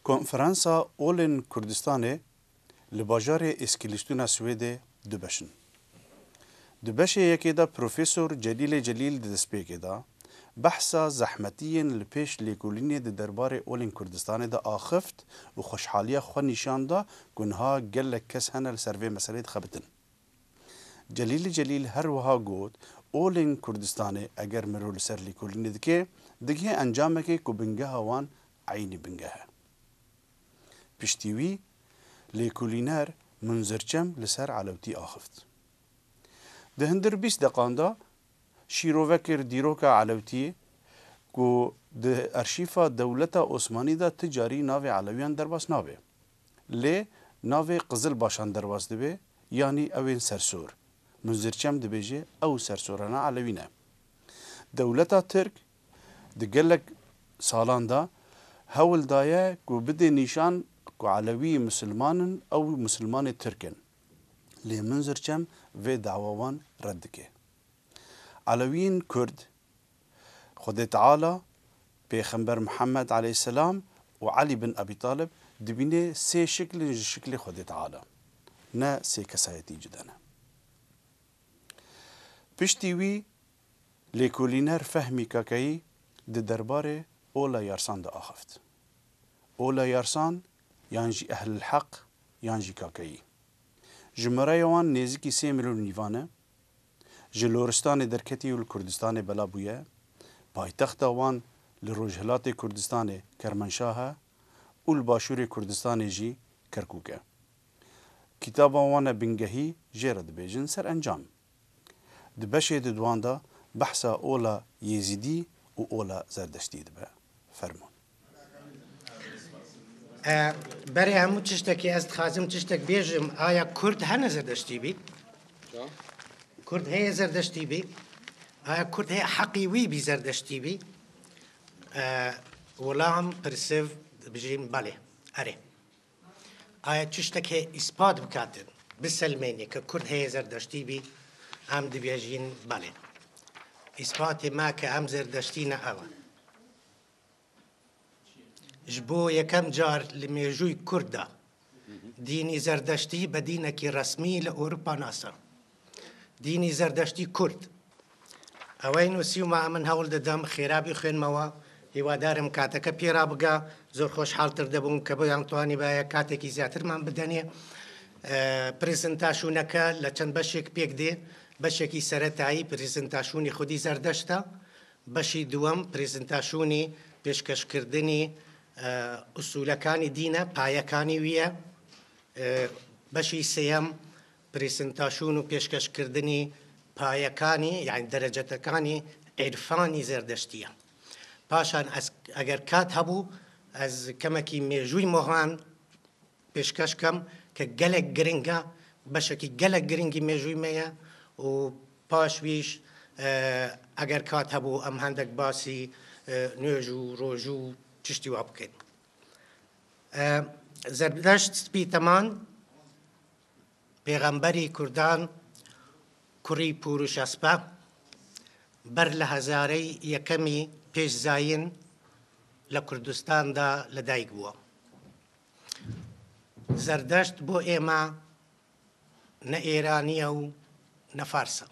کنفرانسا اولین کردستان لباجار اسکیلیشتونا سویده دبشن. دبشه یکی دا پروفیسور جلیل دسپیکی دا بحثا زحمتیین لپیش لیکولینی د دربار اولین کردستان دا آخفت و خوشحالی خو نشان دا گنها گلک کس هنه لسروی مسئله خبتن. جلیل هر وها گود اولین کردستان اگر مرو لسر لیکولینی دکه دگه انجامه که بنگه وان عینی بنگه. پشتیوی لیکولینر منزرچم لسر علوتی آخفت. ده هندر 20 دقیقه شیروکر دیروکا علوتی کو ده ارشیفا دولت عثمانی دا تجاری ناو علویان درباس ناوه. لی ناو قزل باشان درباس دبه یعنی اوین سرسور. منزرچم دبیجه او سرسورانه علوینه. دولت ترک ده گلک سالان دا هول دایه کو بده نشان کو علوی مسلمانن او مسلمان ترکن. لی منزرچم و دعوان رد که. علویین کرد خدا تعالی پیغمبر محمد علیه السلام و علی بن ابی طالب دبینه سه شکل خدا تعالی نه سه کسایتی جدانه. پشتیوی لیکولینر فهمی کاکایی د دربار اولا یارسان دا آخفت. اولا یارسان یانجی اهل الحق یانجی کاکایی. جمره یوان نزدیکی 3 میلیون نیوانه جلورستان درکتی و کردستان بلا بویه پایتخت وان لروجهلات کردستان کرمانشاه و الباشور کردستان جی کرکوکه کتاب وان بنگهی جرد بیجن سر انجام دبشه دوان دا بحثا اولا یزیدی و اولا زردشتی دبه فرمون برای همو تشتکی از خازم تشتک بیجم آیا کرد هنه زردشتی بی؟ کرد هی زردشتی بی؟ آیا کرد هی حقیوی بی زردشتی بی؟ ولام پرسیو بجیم بله اره آیا تشتک هی اثبات بکاتن بسلمینی که کرد هی زردشتی بی هم دبیجین بله اثبات ما که هم زردشتی نه اوه جبو یکم جار لمیجوی کرده دینی زردشتی به دینکی رسمی لأوروپا ناسا دینی زردشتی کرد اوین وسیو ما من هول ددم خیرابی خوین موا هیوادارم کاتکا پیرا بگا زور خوش حالتر دبون که بیان توانی باید کاتکی زیاتر من بدنی پریزنتاشونکا لچند بشک پیک دی بشکی سرطایی پریزنتاشونی خودی زردشتا بشی دوم پریزنتاشونی پیشکش کردنی ئوسولەکانی دینە پایەکانی ویە بەشی سێەم پرێزنتاشون و پێشکەشکردنی پایەکانی یعنی دەرەجەتەکانی عیرفانی زەردەشتیە پاشان ئەگەر کات هەبوو ئەز کەمەکی مێژووی مۆهان پێشکەشکەم کە گەلێک گرنگە بەشێکی گەلێک گرنگی مێژووی مەیە و پاشویش ئەگەر کات هەبوو ئەم هەندێک باسی نوێژ و ڕۆژ و تشتی وا بکەین زەردەشت سپیتەمان پێغەمبەری کوردان کوڕی پوروشەسپە بەر لە هەزارەی یەکەمی پێشزاین لە کوردستاندا لەدایک بووە زەردەشت بۆ ئێمە نە ئێرانیە و نە فارسە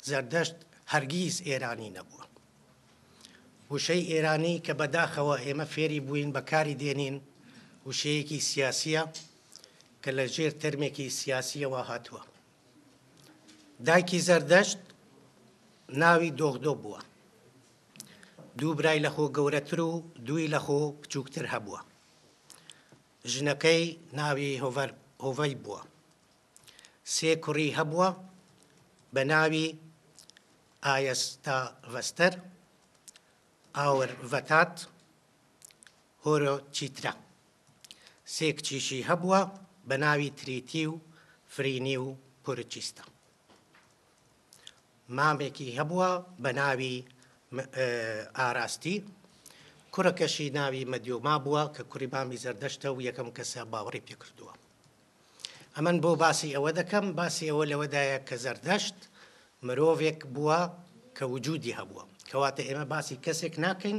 زەردەشت هەرگیز ئێرانی نەبووە وشەی ئێرانی کە بەداخەوە ئێمە فێری بووین بەکاری دێنین وشەیەکی سیاسیە کە لە ژێر تەرمێکی سیاسیەوە هاتووە دایکی زەردەشت ناوی دۆغدۆ بووە دوو برای لەخۆ گەورەتر و دووی لەخۆ بچووکتر هەبووە ژنەکەی ناوی هۆڤەی بووە سێ کوڕی هەبووە بە ناوی ئایەستا ڤەستەر ئاور ڤەتات هۆرۆ چیترا سێ کچیشی هەبووە بە ناوی تریتی و فرینی و پۆرچیستە مامێکی هەبووە بە ناوی ئاراستی کوڕەکەشی ناوی مەدیۆما بووە کە کوڕی مامی زەردەشتە و یەکەم کەسە باوەڕی پێکردووە ئەمن بۆ باسی ئەوە دەکەم باسی ئەوە لەوەدایە کە زەردەشت مرۆڤێک بووە کە وجودی هەبووە کەواتە ئێمە باسی کەسێک ناکەین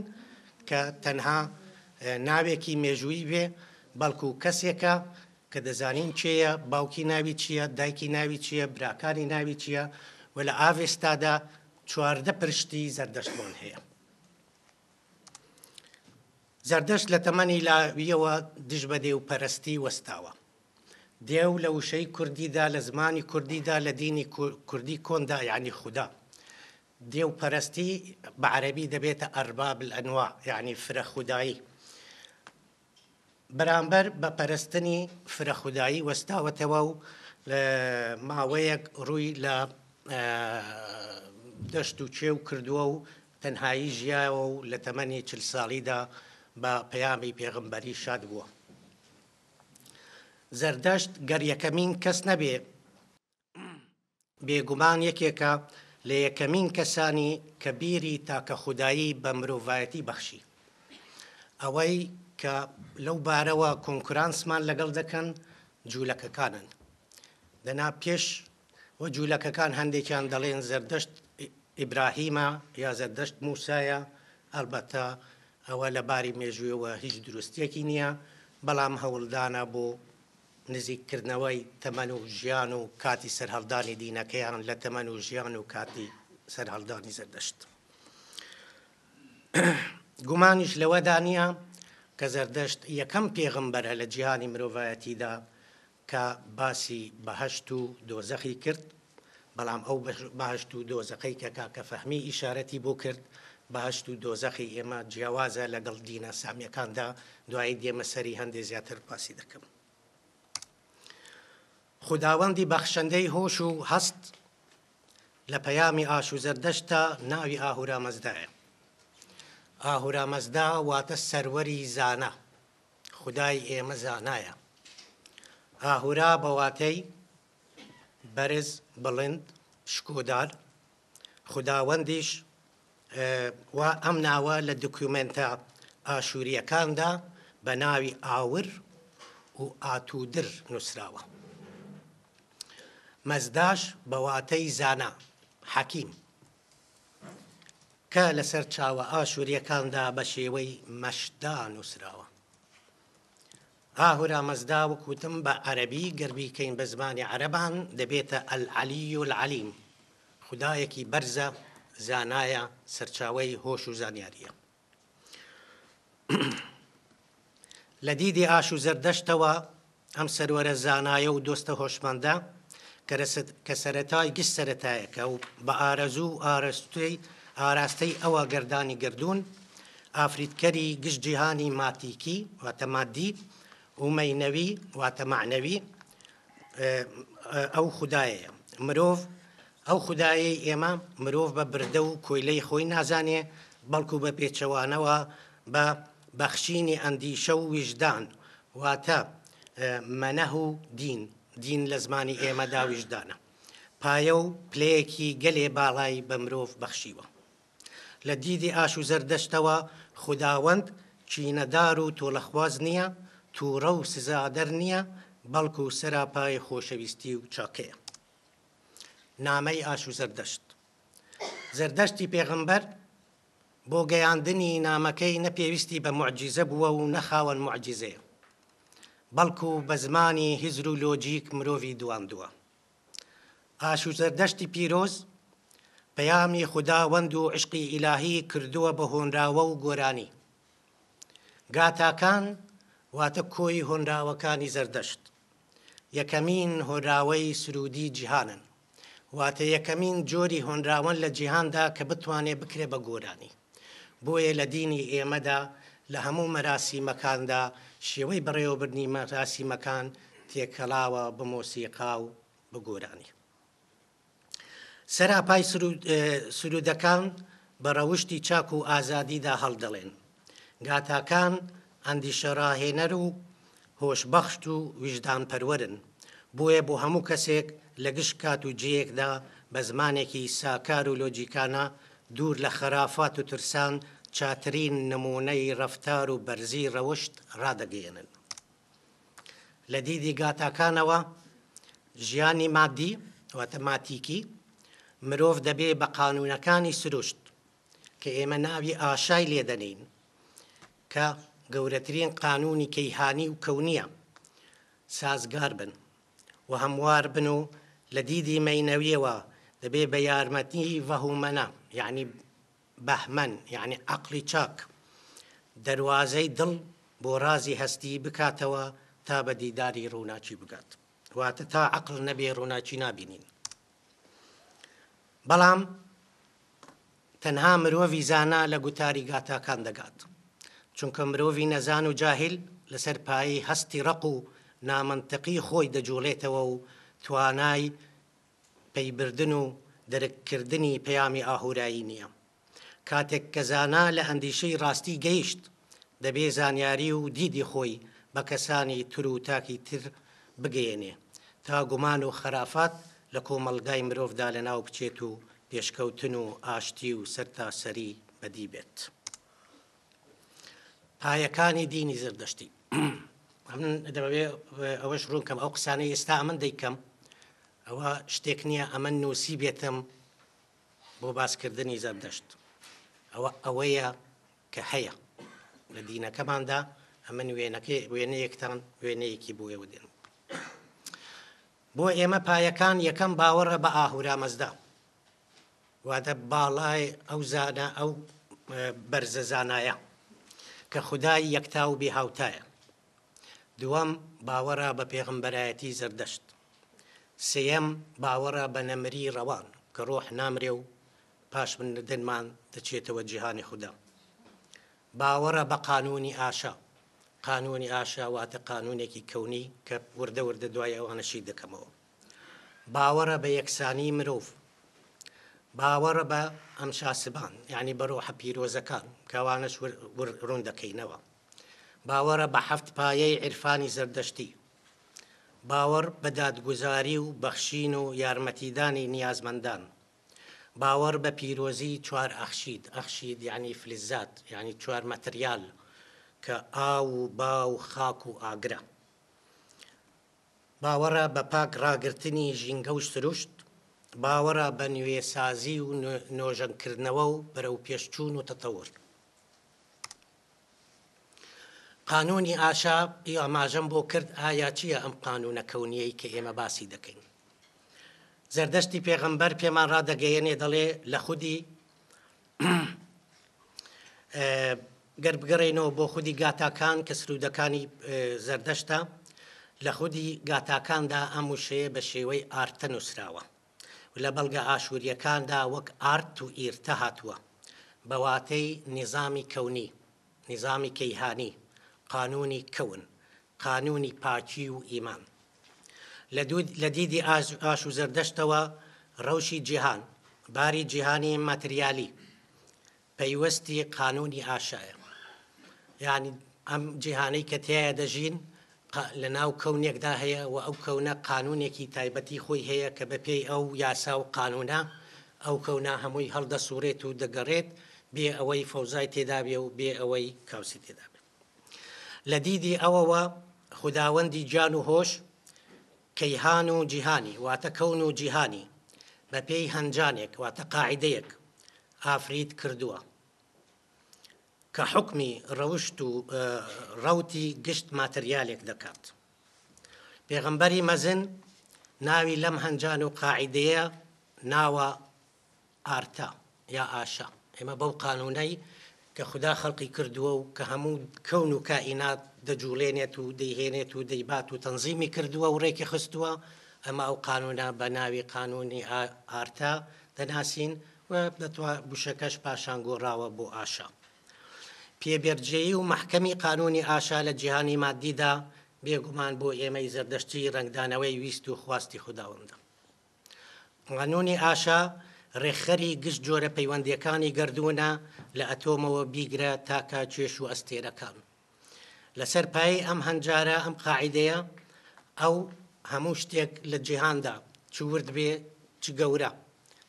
کە تەنها ناوێکی مێژووی بێ بەڵکو کەسێکە کە دەزانین چێە، باوکی ناوی چییە، دایکی ناوی چییە، براکانی ناوی چییە، و لە ئاوێستادا 14 پرشتی زەردەشتمان هەیە. زەردەشت لە تەمەنی لاویەوە دژ بە دێوپەرستی وەستاوە. دێو لە وشەی کوردیدا، لە زمانی کوردیدا، لە دینی کوردی کۆندا یعنی خودا. دێوپەرستی بە عەرەبی دەبێتە ئەرباب الئەنواع یعنی فرە خودایی. بەرامبەر بە پەرستنی فرە خودایی وەستاوەتەوە و ماوەیەک ڕووی لە دەشت و چێو کردووە و تەنهایی ژیاوە و لە تەمەنی 40 ساڵیدا بە پەیامی پێغەمبەری شاد بووە. زەردەشت گەر یەکەمین کەس نەبێ، بێگومان یەکێکە لە یەکەمین کەسانی کە بیری تاکە خودایی بە مرۆڤایەتی بەخشی. ئەوەی کە لەو بارەوە کۆنکورانسمان لەگەڵ دەکەن جوولەکەکانن. دەنا پێش وە جوولەکەکان هەندێکیان دەڵێن زەردەشت ئیبراهیمە یا زەردەشت موسایە، ئەلبەتە ئەوە لە باری مێژوویەوە هیچ دروستیەکی نییە، بەڵام هەوڵدانە بۆ نزیککردنەوەی تەمەن و ژیان و کاتی سەرهەڵدانی دینەکەیان لە تەمەن و ژیان و کاتی سەرهەڵدانی زەردەشت. گومانیش لەوەدا نییە کە زەردەشت یەکەم پێغەمبەرە لە جیهانی مرۆڤایەتیدا کە باسی بەهەشت و دۆزەخی کرد، بەڵام ئەو بەهەشت و دۆزەخەی کە کاکە فەهمی ئیشارەتی بۆ کرد، بەهەشت و دۆزەخی ئێمە جیاوازە لەگەڵ دینە سامیەکاندا، دوایی دێمە سەری هەندێک زیاتر باسی دەکەم. خوداوەندی بەخشەندەی هۆش و هەست لە پەیامی ئاش و زەردەشتە ناوی ئاهورامەزدایە. ئاهورامەزدا واتە سەروەری زانە، خودای ئێمە زانایە. ئاهورا بە واتەی بەرز، بڵند، شکۆدار. خوداوەندیش وا ئەم ناوە لە دوکومنتە ئاشووریەکاندا بە ناوی ئاور و ئاتودر نووسراوە. مەزداش بە واتەی زانا، حەکیم، کە لەسەر چاوە ئاشووریەکاندا بە شێوەی مەشدا نووسراوە. ئاهورا مەزدا وەکوتم بە عەرەبی گەربیکەین بە زمانی عەرەبان دەبێتە ئەلعەلی و العەلیم، خودایەکی بەرزە، زانایە، سەرچاوەی هۆش و زانیاریە. لە دیدی ئاش و زەردەشتەوە ئەم سەروەرە زانایە و دۆستە هۆشمەندە کە سەرەتای گشت سەرەتایەکە و بە ئارەزوو و ئاراستەی ئەوە گەردانی گردوون، ئافریدکەری گشت جیهانی ماتیکی واتە مادی و مەینەوی واتە معنەوی ئەو خودایەیە. مرۆڤ ئەو خودایەی ئێمە مرۆڤ بە بردە و کۆیلەی خۆی نازانێ، بەڵکو بە پێچەوانەوە بە بەخشینی ئەندیشە و ویژدان واتە مەنەه و دین لە زمانی ئێمەدا ویژدانە، پایە و پلەیەکی گەلێ باڵای بە مرۆڤ بەخشیوە. لە دیدی ئاش و زەردەشتەوە خوداوەند چینەدار و تۆڵەخواز نییە، تووڕە و سزادەر نییە، بەڵکو سەراپای خۆشەویستی و چاکەیە. نامەی ئاش و زەردەشت. زەردەشتی پێغەمبەر بۆ گەیاندنی نامەکەی نەپێویستی بە موعجیزە بووە و نەخاوەن موعجیزەیە، بەڵکو بە زمانی هیزر و لۆجیک مرۆڤی دواندووە. ئاش و زەردەشتی پیرۆز پەیامی خوداوەند و عشقی ئیلاهی کردووە بە هۆنراوە و گۆرانی. گاتاکان واتە کۆی هۆنراوەکانی زەردەشت، یەکەمین هۆنراوەی سرودی جیهانن، واتە یەکەمین جۆری هۆنراوەن لە جیهاندا کە بتوانێ بکرێ بە گۆرانی. بۆیە لە دینی ئێمەدا لە هەموو مەراسیمەکاندا شێوەی بەڕێوەبردنی مەراسیمەکان تێکەڵاوە بە مۆسیقا و بە گۆرانی. سەراپای سرودەکان بە ڕەوشتی چاک و ئازادیدا هەڵدەڵێن. گاتاکان ئەندیشە ڕاهێنەر و هۆشبەخش و ویژدان پەروەرن، بۆیە بۆ هەموو کەسێک لە گشت کات و جەیەکدا بە زمانێکی ساکار و لۆجیکانە دوور لە خەرافات و ترسان چاترین نمونەی ڕەفتار و بەرزی ڕەوشت ڕادەگەیەنن. لە دیدی گاتاکانەوە ژیانی مادی واتە ماتیکی مرۆڤ دەبێ بە قانونەکانی سروشت کە ئێمە ناوی ئاشای لێدەنین، کە گەورەترین قانونی کەیهانی و کەونیە سازگار بن و هەموار بن و لە دیدی مەینەویەوە دەبێ بە یارمەتی ڤەهومەنە یعنی بەهمەن یعنی عەقڵی چاک دەواازەی دڵ بۆ رازی هەستی بکاتەوە تا بە دیداری ڕووناچی بگات واتە تا عەقڵ نەبێ ڕووناچی نابینین بەڵام تەنها مرۆڤی زانا لە گوتاری گاتاکان دەگات چونکە مرۆڤی نەزان و جاهل لەسەر پایەی هەستی ڕق و نامەنتەقی خۆی دەجوڵێتەوە و توانای پەیبردن و دەرککردنی پەیامی ئاهورایی نییە کاتێک کە زانا لە ئەندیشەی ڕاستی گەیشت دەبێ زانیاری و دیدی خۆی بە کەسانی تر و تاکی تر بگەێنێ تا گومان و خەرافات لە کۆمەڵگای مرۆڤدا لەناو بچێت و پێشکەوتن و ئاشتی و سەرتاسەری بەدی بێت پایەکانی دینی زەردەشتی دەبێ ئەوەش ڕوونکەم ئەو قسانەی ئێستا ئەمن دەیکەم ئەوە شتێک نییە ئەمە نووسی بێتم بۆ باسکردنی زەردەشت ئەوەیە کە هەیە لە دینەکەماندا ئەمە وێنەیەکتان وێنەیەکی بۆ ئێوە دێن بۆ ئێمە پایەکان یەکەم باوەڕە بە ئاهورا مەزدا واتە باڵای ئەو زانە ئەو بەرزە زانایە کە خودای یەکتا و بێ هاوتایە دووەم باوەڕە بە پێغەمبەرایەتی زەردەشت سێەم باوەڕە بە نەمری ڕەوان کە ڕۆح نامرێ و پاش مردنمان دەچێتەوە جیهانی خوددا باوەڕە بە قانونی ئاشا قانونی ئاشا واتە قانونێکی کەونی کە وردە وردە دوای ئەوانەشی دەکەمەوە باوەڕە بە یەکسانی مرۆڤ باوەڕە بە ئەم شاسبان یعنی بە ڕۆحە پیرۆزەکان کەوانش ڕوون دەکەینەوە باوەڕە بە حەفت پایەی عیرفانی زەردەشتی باوەڕ بە دادگوزاری و بەخشین و یارمەتیدانی نیازمەندان باوەڕ بە پیرۆزی چوار ئەخشید یعنی فلزات یعنی چوار مەتریال کە ئاو و با و خاک و ئاگرە باوەڕە بە پاک ڕاگررتنی ژینگە و سروشت باوەڕە بە نوێسازی و نۆژەنکردنەوە و بەرەو پێشچوون و تەتەور قانونی ئاشا ئاماژەم بۆ کرد ئایا چییە ئەم قانونە کەونیەی کە ئێمە باسی دەکەین زەردەشتی پێغەمبەر پێمان ڕادەگەیەنێ دەڵێ لە خودی گەر بگەڕێنەوە بۆ خودی گاتاکان کە سرودەکانی زەردەشتە لە خودی گاتاکاندا ئەم وشەیە بە شێوەی ئارتە نووسراوە لە بەڵگە ئاشووریەکاندا وەک ئارت و ئیرتە هاتووە بە واتەی نظامی کەونی نظامی کەیهانی قانونی کەون قانونی پاچی و ئیمان لە دیدی ئاش و زەردەشتەوە ڕەوشی جیهان باری جیهانی ماتریالی پەیوەستی قانونی ئاشایە یعنی ئەم جیهانەی کە تایە دەژین لە ناو کەونێکدا هەیە و ئەو کەونە قانونێکی تایبەتی خۆی هەیە کە بەپێی ئەو یاسا و قانونە ئەو کەونە هەمووی هەڵدەسوڕێت و دەگەڕێت بێ ئەوەی فەوزای تێدا بێ و بێ ئەوەی کاوسی تێدا بێت لە دیدی ئەوەوە خوداوەندی جان و هۆش کەیهان و جیهانی واتە کەون و جیهانی بە پێی هەنجانێک واتە قاعیدەیەک ئافرید کردووە کە حکمی ڕەوشت و ڕەوتی گشت ماتریالێک دەکات پێغەمبەری مەزن ناوی لەم هەنجان و قاعیدەیە ناوە ئارتا یا ئاشا ئێمە بەو قانونەی کە خوددا خەڵقی کردووە و کە هەموو کەون و کائینات دەجوڵێنێت و دەیهێنێت و دەیبات و تەنزیمی کردووە و ڕێکی خستووە ئەمە ئەو قانونە بە ناوی قانونی ئارتا دەناسین و دەتوانێت بوشەکەش پاشان گۆڕاوە بۆ ئاشا پێبێرجێیی و مەحکەمی قانونی ئاشا لە جیهانی مادیدا بێگومان بۆ ئێمەی زەردەشتی ڕنگدانەوەی ویست و خواستی خودداوەندە قانونی ئاشا ڕێخەری گشت جۆرە پەیوەندیەکانی گردوونە لە ئەتۆمەوە بیگرە تاکە کێش و ئەستێرەکان لەسەر پایەی ئەم هەنجارە ئەم قاعیدەیە ئەو هەموو شتێک لە جیهاندا چ ورد بێ چ گەورە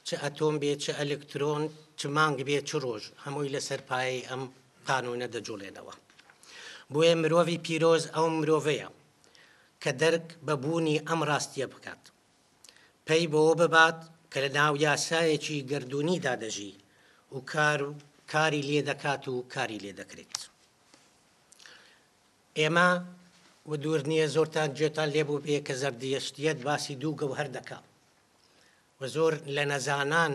چ ئەتۆم بێ چ ئەلکترۆن چ مانگ بێ چ ڕۆژ هەمووی لەسەر پایەی ئەم قانونە دەجوڵێنەوە بۆیە مرۆڤی پیرۆز ئەو مرۆڤەیە کە دەرک بەبوونی ئەم ڕاستیە بکات پێی بەوە ببات کە لە ناو یاسایەکی گردوونیدا دەژی و کاری لێ دەکات و کاری لێ دەکرێت ئێمە و دوور نییە زۆرتان گوێتان لێبوو بێ کە زەردەشتیەت باسی دوو گەوهەر دەکا و زۆر لە نەزانان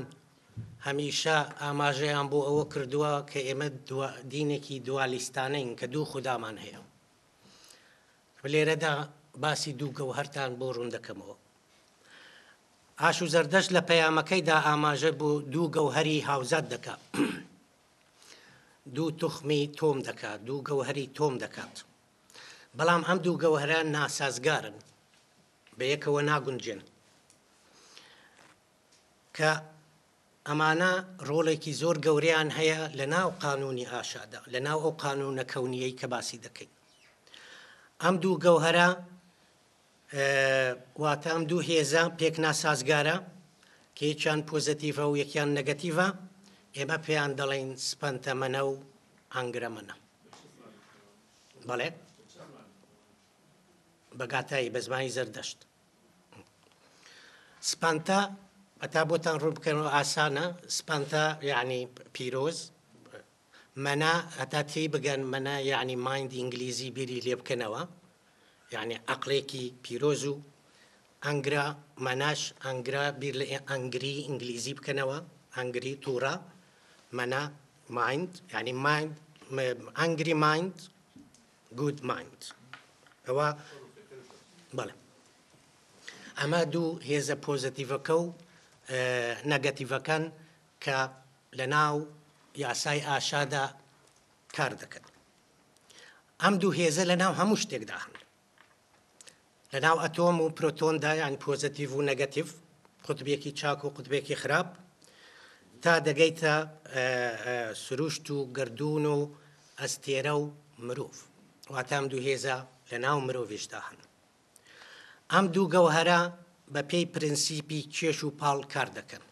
هەمیشە ئاماژەیان بۆ ئەوە کردووە کە ئێمە دینێکی دوالیستانەین کە دوو خودامان هەیە. لێرەدا باسی دوو گەوهەرتان بۆ ڕوون دەکەمەوە. ئاش و زەردەشت لە پەیامەکەیدا ئاماژە بۆ دوو گەوهەری هاوزات دەکات، دوو توخمی تۆم دەکات، دوو گەوهەری تۆم دەکات. بەڵام ئەم دوو گەوهەرە ناسازگارن، بە یەکەوە ناگونجێن، کە ئەمانە ڕۆڵێکی زۆر گەورەیان هەیە لە ناو قانونی ئاشادا، لە ناو ئەو قانونە کەونیەی کە باسی دەکەین. ئەم دوو گەوهەرە واتە ئەم دوو هێزە پێک ناسازگارە کە یەکیان پۆزەتیڤە و یەکیان نەگەتیڤە، ئێمە پێیان دەڵێن سپەنتەمەنە و ئەنگرەمەنە. بەڵێ بەگاتایی بە زمانی زەردەشت. سپانتا ئەتا بۆتان ڕوون بکەنەوە ئاسانە، سپانتا یعنی پیرۆز، مەنا هەتا تێی بگەن مەنا یعنی مایند ئینگلیزی بیری لێ بکەنەوە، یعنی عەقڵێکی پیرۆز و ئەنگرا مەناش ئەنگرا بیر لە ئەنگری ئینگلیزی بکەنەوە، ئەنگری تووڕە، مەنا مایند یعنی مایند ئەنگری مایند گود مایند. ئەوە بەڵێ ئەمە دوو هێزە پۆزەتیڤەکە و نەگەتیڤەکەن کە لە ناو یاسای ئاشادا کار دەکەن. ئەم دوو هێزە لە ناو هەموو شتێکدا هەن، لە ناو ئەتۆم و پرۆتۆندا یعنی پۆزەتیڤ و نەگەتیڤ، قوتبێکی چاک و قوتبێکی خراپ، تا دەگەیتە سروشت و گردون و ئەستێرە و مرۆڤ. واتە ئەم دوو هێزە لە ناو مرۆڤیشدا هەن. ئەم دوو گەوهەرە بە پێی پرینسیپی کێش و پاڵ کار دەکەن،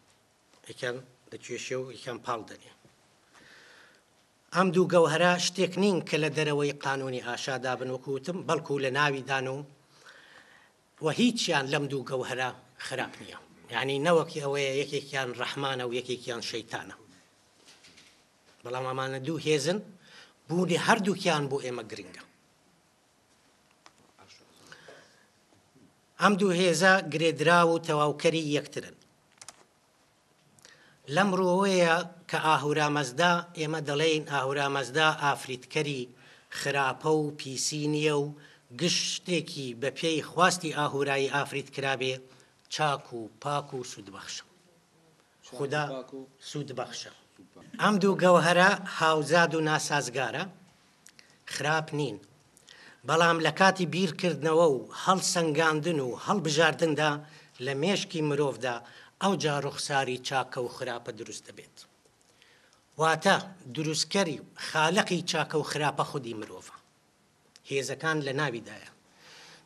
یەکیان دەکێشێ و یەکیان پاڵ دەنێ. ئەم دوو گەوهەرە شتێک نین کە لە دەرەوەی قانونی ئاشادا بن وەکوتم، بەڵکو لە ناویدان و هیچیان لەم دوو گەوهەرە خراپ نییە، یعنی نەوەکی ئەوەیە یەکێکیان ڕەحمانە و یەکێکیان شەیتانە. بەڵام ئەمانە دوو هێزن، بوونی هەردووکیان بۆ ئێمە گرنگە. ئەم دوو هێزە گرێدرا و تەواوکەری یەکترن. لەم ڕۆوەیە کە ئاهورامەزدا ئێمە دەڵێن ئاهورامەزدا ئافریتکەری خراپە و پیسی نییە و گشتێکی بە پێی خواستی ئاهورایی ئافریت کرابێ چاک و پاک و سوودبەخشە. خوددا سوودبەخشە. ئەم دوو گەوهەرە هاوزاد و ناسازگارە، خراپ نین، بەڵام لە کاتی بیرکردنەوە و هەڵسەنگاندن و هەڵبژاردندا لە مێشکی مرۆڤدا ئەو جا ڕوخساری چاکە و خراپە دروست دەبێت. واتە دروستکەری خالقی چاکە و خراپە خودی مرۆڤە، هێزەکان لە ناویدایە.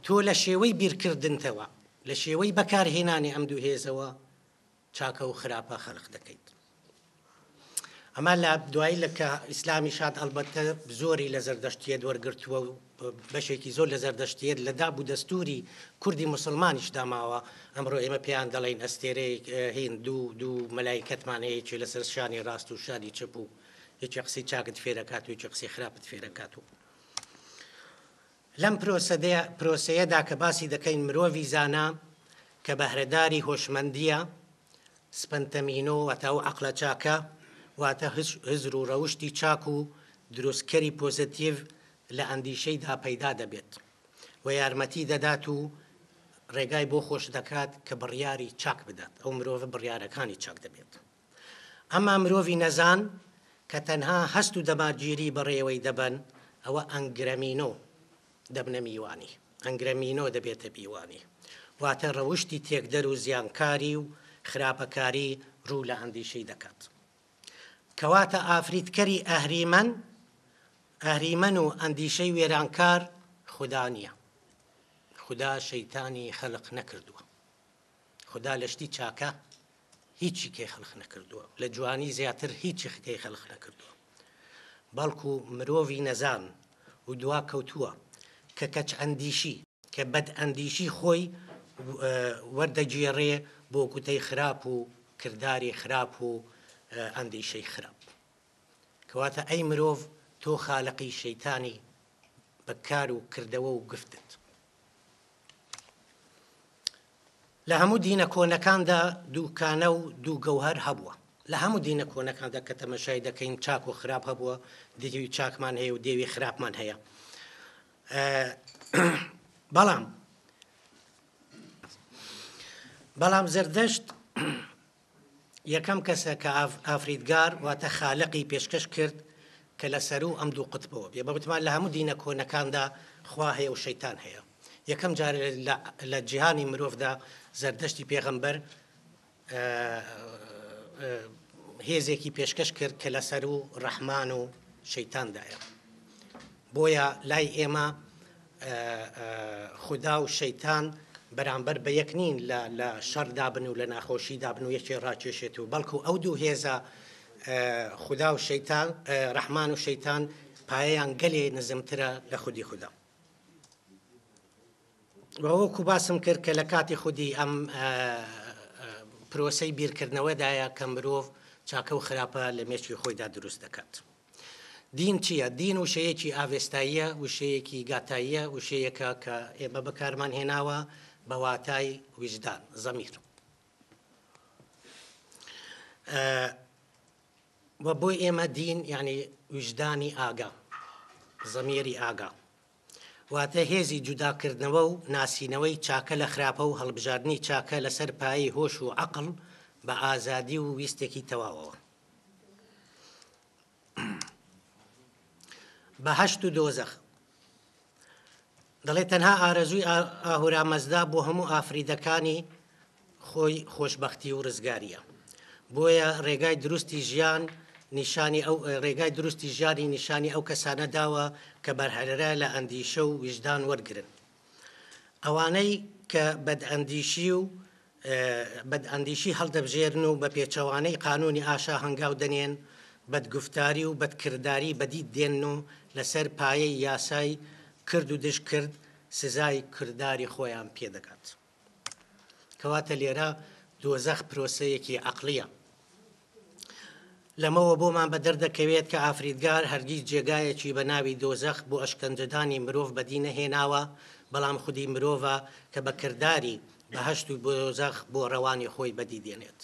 تۆ لە شێوەی بیرکردنتەوە، لە شێوەی بەکارهێنانی ئەم دوو هێزەوە چاکە و خراپە خەلق دەکەیت. ئەمە لە دوایی لە کە ئیسلامی شاد ئەلبەتە زۆری لە زەردەشتیەت وەرگرتووە و بەشێکی زۆر لە زەردەشتیەت لە دابوو دەستوری کوردی مسلمانیش داماوە. ئەمڕۆ ئێمە پێیان دەڵێن ئەستێرەی هین دوو مەلایکەتمان هەیە لەسەر شانی ڕاست و شانی چەپ و یەکی قسەی چاکت فێرەکات و یەکی قسەی خراپت فێرەکات. و لەم پرۆسەیەدا کە باسی دەکەین مرۆڤی زانا کە بەهرەداری هۆشمەندیە، سپەنتەمینۆ واتە ئەو عەقڵە چاکە، واتە هزر و ڕەوشتی چاک و دروستکەری پۆزەتیڤ لە ئەندیشەیدا پەیدا دەبێت و یارمەتی دەدات و ڕێگای بۆ خۆش دەکات کە بڕیاری چاک بدات. ئەو مرۆڤە بڕیارەکانی چاک دەبێت. ئەما مرۆڤی نەزان کە تەنها هەست و دەماگیری بەڕێوەی دەبن، ئەوە ئەنگرەمینۆ دەبنە میوانی، ئەنگرەمینۆ دەبێتە بیوانی، واتە ڕەوشتی تێکدەر و زیانکاری و خراپەکاری ڕوو لە ئەندیشەی دەکات. کەواتە ئافریتکەری ئەهریمەن و ئەندیشەی وێرانکار خوددا نییە. خوددا شەیتانی خەلق نەکردووە. خوددا لە شتی چاکە هیچی کەی خەلق نەکردووە، لە جوانی زیاتر هیچی کەی خەلق نەکردووە، بەڵکو مرۆڤی نەزان و دوا کەوتووە کە کەچ ئەندیشی کە بەد ئەندیشی خۆی وەردەگێڕێ بۆ کوتەی خراپ و کرداری خراپ و ئەندیشەی خراپ. کەواتە ئەی مرۆڤ تۆ خالقی شەیتانی بە کار و کردەوە و گفتت. لە هەموو دینە کۆنەکاندا دووکانە و دوو گەوهەر هەبووە. لە هەموو دینە کۆنەکاندا کە تەمەشای دەکەین چاک و خراپ هەبووە، دێوی چاکمان هەیە و دێوی خراپمان هەیە. بەڵام زەردەشت یەکەم کەسە کە ئافریدگار واتە خالقی پێشکەش کرد کە لەسەر و ئەم دوو قوتبەوە بێ. بەوتمان لە هەموو دینە کۆنەکاندا خوا هەیە و شەیتان هەیە. یەکەم جارە لە جیهانی مرۆڤدا زەردەشتی پێغەمبەر هێزێکی پێشکەش کرد کە لەسەر و ڕەحمان و شەیتاندایە. بۆیە لای ئێمە خودا و شەیتان بەرامبەر بە یەک نین لە شەڕ دابن و لە ناخۆشی دابن و یەکێ ڕاکێشێت و بەڵکو ئەو دوو هێزە خودا و شەیتان ڕەحمان و شەیتان پایەیان گەلێ نزمترە لە خودی خودا. وەکو باسم کرد کە لە کاتی خودی ئەم پرۆسەی بیرکردنەوەدایە کە مرۆڤ چاکە و خراپە لە مێچی خۆیدا دروست دەکات. دین چییە؟ دین وشەیەکی ئاوێستاییە، وشەیەکی گاتاییە، وشەیەکە کە ئێمە بەکارمان هێناوە بە واتای وجدان زەمیر. و بۆی ئێمە دین یعنی وجدانی ئاگا، زەمیری ئاگا، واتە هێزی جوداکردنەوە و ناسینەوەی چاکە لە خراپە و هەڵبژاردننی چاکە لەسەر پایی هۆش و عەقڵ بە ئازادی و ویستێکی تەواوەوە. بەهەشت و دۆزەخ دەڵێ تەنها ئارەزووی ئاهورامەزدا بۆ هەموو ئافریدەکانی خۆی خۆشبەختی و ڕزگاریە. بۆیە ڕێگای دروستی ژیان ڕێگای دروستی ژیانی نیشانی ئەو کەسانە داوە کە بەرهەرە لە ئەندیشە و وجدان وەرگرن. ئەوانەی کە بەدئەندیشی هەڵدەبژێرن و بە پێچەوانەی قانونی ئاشا هەنگاو دەنێن، بەدگفتاری و بەدکردداری بەدید دێن و لەسەر پایەی یاسای کرد و دش کرد سزای کردداری خۆیان پێدەکات. کەواتە لێرە دۆزەخ پرۆسەیەکی عەقلیە. لەمەوە بۆمان بە دەردەکەوێت کە ئافریدگار هەرگیز جێگایەکی بە ناوی دۆزەخ بۆ ئەشکەنجەدانی مرۆڤ بەدی نەهێناوە، بەڵام خودی مرۆڤە کە بە کردداری بەهەشت و دۆزەخ بۆ ڕەوانی خۆی بەدی دێنێت.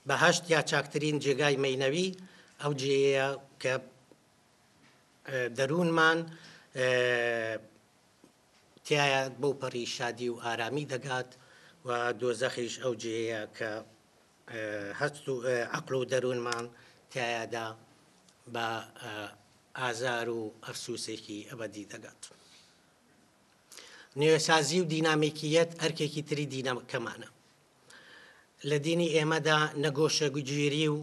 بەهەشت یا چاکترین جێگای مەینەوی ئەو جێیە کە دەروونمان تایە بەو پەڕی شادی و ئارامی دەگات، و دۆزەخیش ئەو جێیە کە هەست و عەقڵ و دەروونمان تایەدا بە ئازار و ئەفسوسێکی ئەبەدی دەگات. نوێسازی و دینامیکیەت ئەرکێکی تری دینەکەمانە. لە دینی ئێمەدا نەگۆشەگوگیری و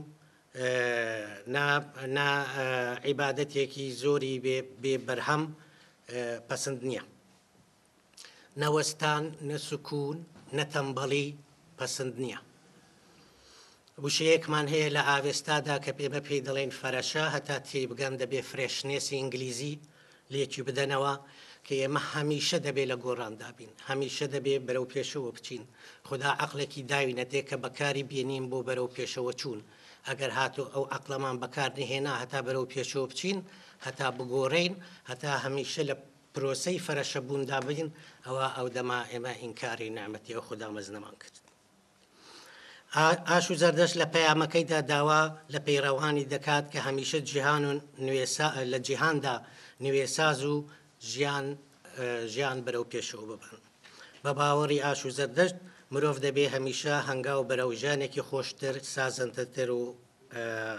عیبادەتێکی زۆری بێ بەرهەم پەسەند نییە. نەوەستان، نەسکوون، نەتەمبەڵی پەسەند نییە. وشەیەکمان هەیە لە ئاوێستادا کە پێمە پێی دەڵێن فەرەشە، هەتا تێی بگەم دەبێ فرێشنێسی ئینگلیزی لێکی بدەنەوە کە ئێمە هەمیشە دەبێ لە گۆڕاندا بین، هەمیشە دەبێ بەرەو پێشەوە بچین. خدا عەقڵێکی داوینەتێ کە بەکاری بێنین بۆ بەرەو پێشەوە چوون. ئەگەر هاتو ئەو عەقڵەمان بەکار نهێنا هەتا بەرەو پێشەوە بچین، هەتا بگۆڕین، هەتا هەمیشە لە پرۆسەی فەرەشە بووندا بین، ئەو دەما ئێمە ئینکاری نعمەتی ئەو خدا مەزنەمان کرد. ئاش و زەردەشت لە پەیامەکەیدا داوا لە پەیڕەوانی دەکات کە هەمیشە جیهان و لە جیهاندا نوێساز و ژیان بەرەو پێشەوە ببن. بە باوەڕی ئاش و زەردەشت مرۆڤ دەبێ هەمیشە هەنگاو بەرەو ژیانێکی خۆشتر، سازەندەتر و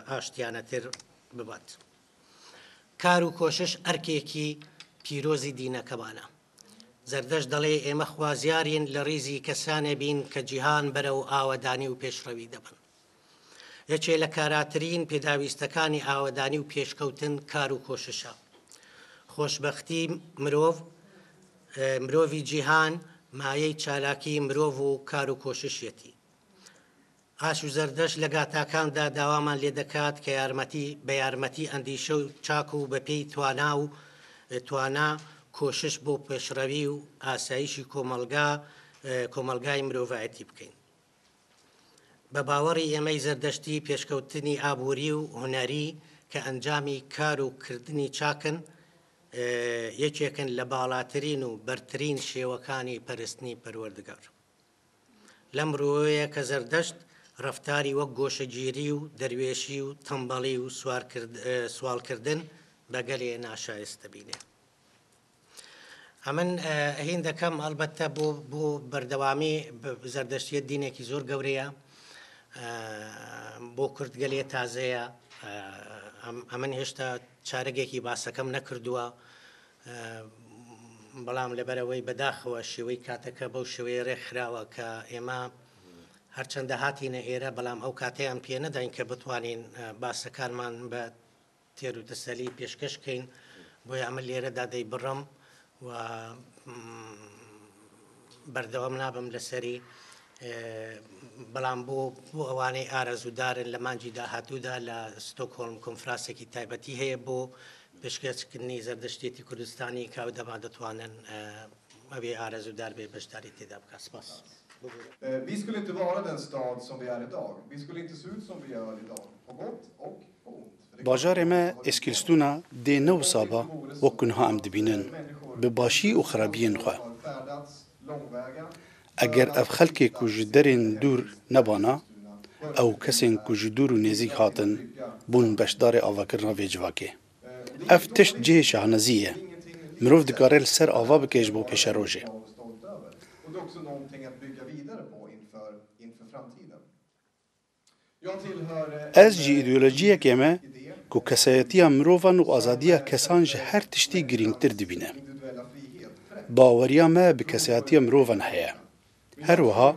ئاشتیانەتر ببات. کار و کۆشش ئەرکێکی پیرۆزی دینەکەمانە. زەردەشت دەڵێ ئێمە خوازیارین لە ڕیزی کەسانێ بین کە جیهان بەرەو ئاوەدانی و پێشڕەوی دەبن. یەکێ لە کاراترین پێداویستەکانی ئاوەدانی و پێشکەوتن کار و کۆششە. خۆشبەختی مرۆڤی جیهان مایەی چالاکی مرۆڤ و کار و کۆششێتی. ئاش و زەردەشت لە گاتاکاندا داوامان لێ دەکات کە بە یارمەتی ئەندیشە و چاک و بەپێی توانا کۆشش بۆ پێشڕەوی و ئاسایشی کۆمەلگای مرۆڤایەتی بکەین. بە باوەڕی ئێمەی زەردەشتی پێشکەوتنی ئابووری و هونەری کە ئەنجامی کار و کردنی چاکن، یەکێکن لە باڵاترین و بەرترین شێوەکانی پەرستنی پەروەردگار لەم ڕۆیە کە زەردەشت ڕەفتاری وەک گۆشەگیری و دەروێشی و تەمبەڵی و سوالکردن بەگەلێ ناشایستە بینێ ئەمن هین دەکەم ئەلبەتە بۆ بەردەوامی زەردەشتیە دینێکی زۆر گەورەیە بۆ کورد گەلێ تازەیە ئەمن هێشتا چارەگێکی باسەکەم نەکردووە بەڵام لەبەرەوەی بەداخەوە شێوەی کاتەکە بەو شێوەیە ڕێکخراوە کە ئێمە هەرچەندە هاتیینە ئێرە بەڵام ئەو کاتەیان پێ نەداین کە بتوانین باسەکانمان بە تێر و تەسەلی پێشکەشکەین بۆی ئەمە لێرەدا دەی بڕم و بەردەوام نابم لەسەری بەڵام بۆ ئەوانەی ئارەزوودارن لە مانجی داهاتوودا لە ستۆکهۆلم کۆنفرانسێکی تایبەتی هەیە بۆ پێشکەشکردنی زەردەشتێتی کوردستانی کاو دەما دەتوانن ئەوێ ئارەزوودار بێ بەشداری تێدا بکە سپاس. Vi skulle inte vara den stad som vi är idag. Vi skulle inte se ut som vi gör idag. På gott och på ont. باجارê me eskilstûna dê newsaba wek kunha em dibînin bi başî û xerabiyên xwe eger ev xelkê ku ji derên dûr nebana ew kesên ku ji dûr û nêzik hatin bûn beşdarê avakirina vê civakê ev tişt cihê şahnezî ye mirov dikare li ser ava bike ji bo pêşerojê ez ji îdeolojiyekê me ku kesayetiya mirovan û azadiya kesan ji her tiştî girîngtir dibîne. Baweriya me bi kesayetiya mirovan heye. Her wiha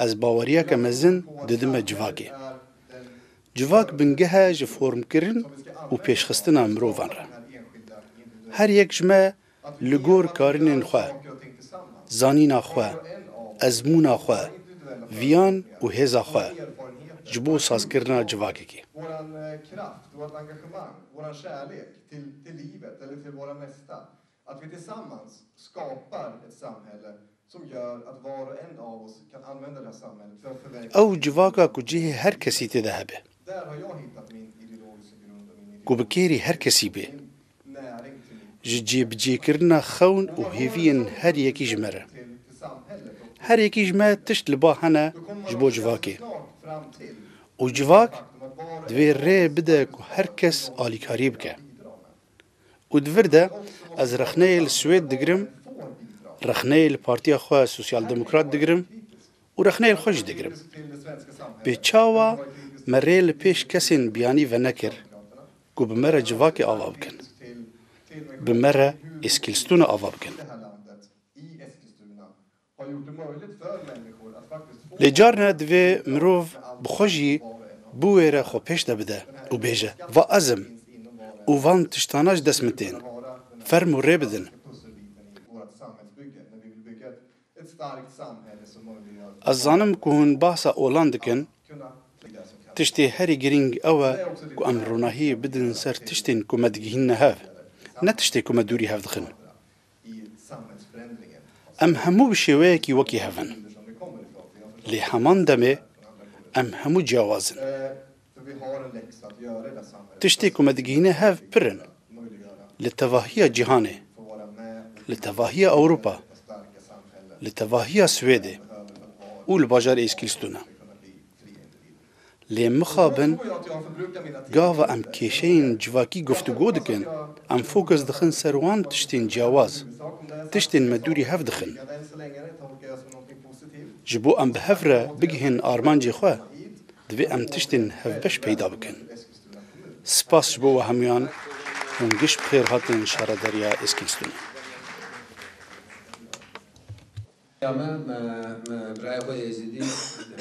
ez baweriyeke mezin didime civakê. Civak bingehe ji formkirin û pêşxistina mirovan re. Her yek ji me li gor karînên xwe, zanîna xwe, ezmûna xwe, viyan û hêza xwe ji bo sazkirina civakekê. Våran kraft, vårt engagemang, våran kärlek till livet eller till våra nästa. Att vi tillsammans skapar ett samhälle som gör att var och en av oss kan använda det här samhället för att förverkliga. Ew civaka ku cihê her kesî têde hebe. Där har jag hittat min ideologiska grund och min Ku bi kêrî her kesî bê. näring till Ji cêbicêkirina xewn û hêviyên her yekî ji me re. samhället. Her yekî ji me tişt li ba hene ji bo civakê. Fram till û civak divê rê bide ku her kes alîkarî bike. û di vir de ez rexneyê li Swêd digirim, rexneyê li Partiya xwe Sosyaldemokrat digirim û rexneyê xwe jî digirim. Bê çawa me rê li pêş kesên biyanî venekir ku bi me re civakê ava bikin. Bi me re êskilstûna ava bikin. det här landet i Eskilstuna har gjort det möjligt för människor att faktiskt få Lê carne divê mirov bi xwe jî bû wê re xwe pêş de bide û bêje va ez im û van tiştana ji dest min tên. Ferm û rê bidin. pusselbiten i vårt samhällsbygge när vi vill bygga ett starkt samhälle som möjliggör Ez zanim ku hûn bahsa olan dikin, kunna bli det som kallas tiştê herî girîng ew e ku em ronahiyê bidin ser tiştên ku me digihîne hev, ne tiştê ku me dûrî hev dixin. i samhällsförändringen. Em hemû bi şêweyekî wekî hevin. Som vi kommer ifrån. Lê heman demê em hemû ciyawazin. För vi har en läxa att göra i det samhället. Tiştê ku me digihîne hev pirin. Möjliggöra Li tevahiya cîhanê, få vara med li tevahiya Ewropa, och stärka samhället. li tevahiya Swêdê û li bajarê Êskilstûna. Lê mixabin Och jag förbrukar mina tid. gava em kêşeyên civakî guftûgû dikin, em fokus dixin ser wan tiştên ciyawaz, tiştên me dûrî hev dixin. Jag än så länge tolkar jag som något positivt. Ji bo em bi hev re bigihên armancê xwe, divê em tiştên hevbeş peyda bikin. Spas ji bo we hemûyan hûn giş bi xêr hatin şaredariya Êskilstûnê. Ya me برای خود یزیدی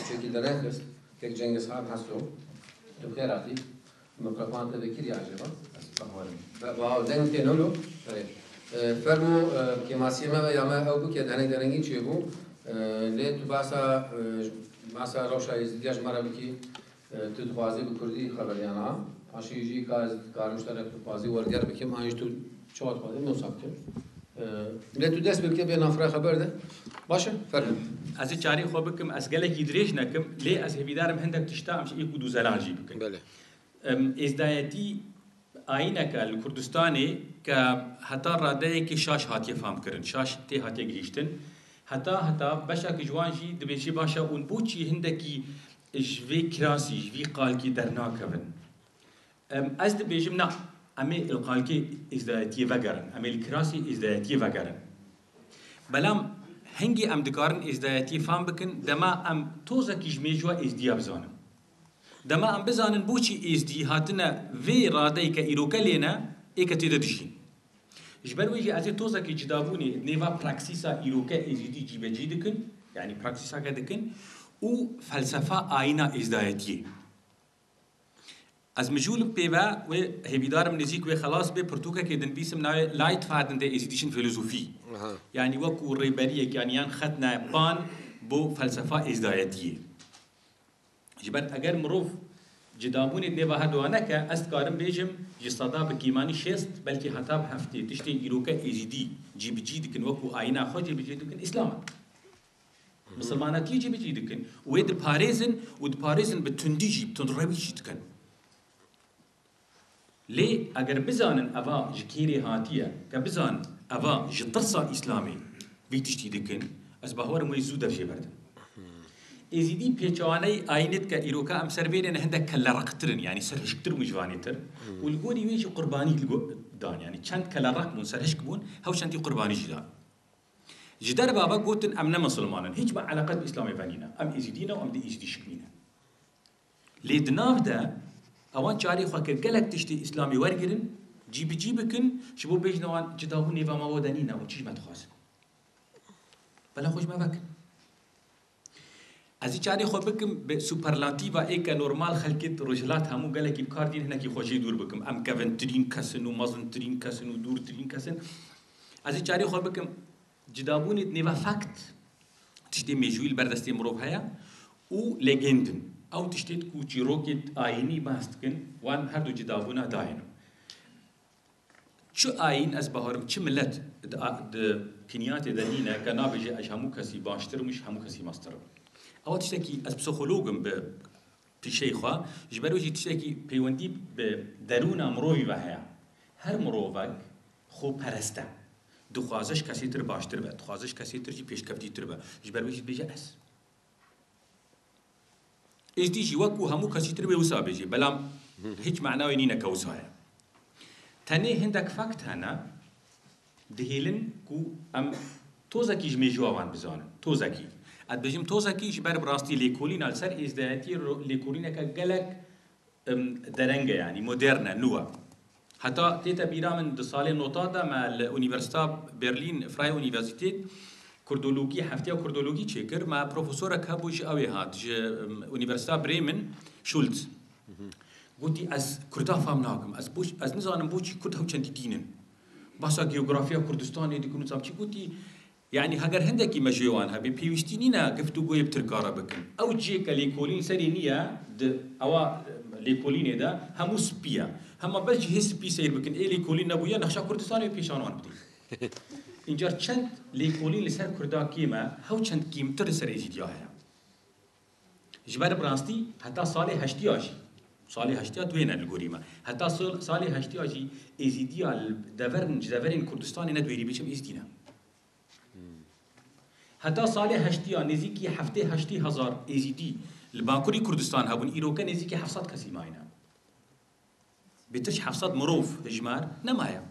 چکی درنخست که جنگس خان هستو تو خیراتی مکرفان تذکری عجبا با دنگ تنولو فرمو که ماسیه ما یا ما او بکه درنگی چی بو لی تو باسا روشا یزیدیش مرا بکی تو خوازی بکردی خبریانا آشیجی کارمشترک تو خوازی وردیار بکیم آنج تو چواد خوازی نوساب کن لی تو دست بکه به نفره خبر ده باشه فرم از چاری خو بکم از گلکی دریش نکم لی از هویدارم هندک تشتا امش ایکو دو زلال جی بکن بله ازدایتی آینه که الکردستانی که حتی راده که شاش هاتیه فهم کرن شاش تی هاتیه گریشتن حتی باشا که جوانجی دبیجی باشا اون بوچی هندکی جوی کراسی جوی قالکی درناکبن از دبیجم نه امی القالکی ازدایتی وگرن امی الکراسی ازدایتی وگرن بلام هنگی ام دکارن ازدایتی فهم بکن دما ام توزا کی جمیجوا ازدیا بزانم دما ام بزانن بوچی ازدی هاتنا وی راده که ایروکا لینا ایکا تیدا دشین جبر ویجی از توزا کی جدابونی نیوا پراکسیسا ایروکا ازدی جیبه جی دکن یعنی پراکسیسا که دکن او فلسفه آینا ازدایتی از مجول پیوا و هیویدارم نزیک و خلاص به پرتوکا که دن بیسم نوی لایت فادن ده ازدیشن فیلسوفی یعنی وکو ریبریه یعنی خدنا بان بو فلسفه ازدایتی جبر اگر مروف جدابونی نیوا هدوانه که است کارم بیجم جسادا بکیمانی شست بلکه حتاب هفته تشتی ایروکا ازدی جیب جی دکن وکو آینا خود جیب جی دکن اسلام مسلمانات يجي بيجي دكن ويد باريزن بتندي جي بتنروي شي دكن ليه اگر بزانن اوا جكيري هاتيه كبزان اوا جترسا اسلامي بيتشتي دكن از باور مو يزود في بردن ازيدي بيچواني اينت ك ايروكا ام سربين هندك كلرقترن يعني سرشكتر مجوانيتر والغوري ويجي قرباني دان يعني چند كلرق من سرشكبون هو شنتي قرباني جدان جدار بابا قوتن امنا مسلمانن هیچ با علاقه باسلام فانینا ام ازیدینا و ام دی ازیدی شکمینا لیدناف ده اوان چاری خو که گلک تشتی اسلامی ورگرن جیب کن شبو بجنوان جداهو نیوا ما ودنینا و چیش ما تخواست بلا خوش ما بکن ازی چاری خو بکم به سوپرلاتیوا ایک نورمال خلقت رجلات همو گلکی بکار دین هنکی خوشی دور بکم ام کونترین کسن و مازنترین کسن و دورترین کسن ازی چاری خو بکم جدابوني نيفا فاكت تشتي ميجويل بردستي مروف هيا و ليجندن او تشتيت كو جيروكيت آيني باستكن وان هردو جدابونا داينو شو آين از بهارم چه ملت د كنيات دنينا كنابجي اش همو كسي باشتر مش همو كسي ماستر او تشتكي از بسخولوغم بشي خوا جبروجي تشتكي بيوندي بدرونا مروي وهيا هر مروفك خو پرسته دخوازش کسی تر باشتر به دخوازش کسی تر جی پیشکفتی تر به جبر ویش بیجه اس دی جی وکو همو کسی تر به وسا بیجه بلام هیچ معنای نینه که وسایه تنه هندک فکت هنه دهیلن کو ام توزکی جمیجو آوان بزانن توزکی اد بجیم توزکی جبر براستی لیکولین السر ازدهاتی لیکولینه که گلک درنگه یعنی مدرنه نوه حتى تيتا بيرا من دسالي نوتادا مع الأونيفرسيتا برلين فراي أونيفرسيتيت كردولوجي حفتيا وكردولوجي تشيكر مع بروفيسورة كابوش أوي هات أونيفرسيتا بريمن شولتز قلتي از كردا فهمناكم از نزانم بوشي كرد هم چندي دينن باسا جيوغرافيا كردستان دي كنو تسامچي قلتي يعني هاگر هندكي مجيوان هبي بيوشتينينا قفتو قوي بتركارا بكن او جيكا ليكولين سرينيا اوا ليكولين دا همو سبيا هما بلجي هي سبي سير بكن اي ليكولين نبويا نخشا كردستان بيشانوان بدي انجار چند ليكولين لسر كردا كيما هاو چند قيمتر سر ايزيديا هيا جبر برانستي حتى صالح هشتي آجي صالح هشتي دوينه الگوريما حتى صالح هشتي آجي ايزيديا دورن كردستان ندويري بيشم ايزدينا حتى صالح هشتي نزيكي حفتي هشتي هزار ايزيدي الباكوري كردستان هابون ايروكا نزيكي حفصات كسي ماينا بتش حفصات مروف هجمار نمايا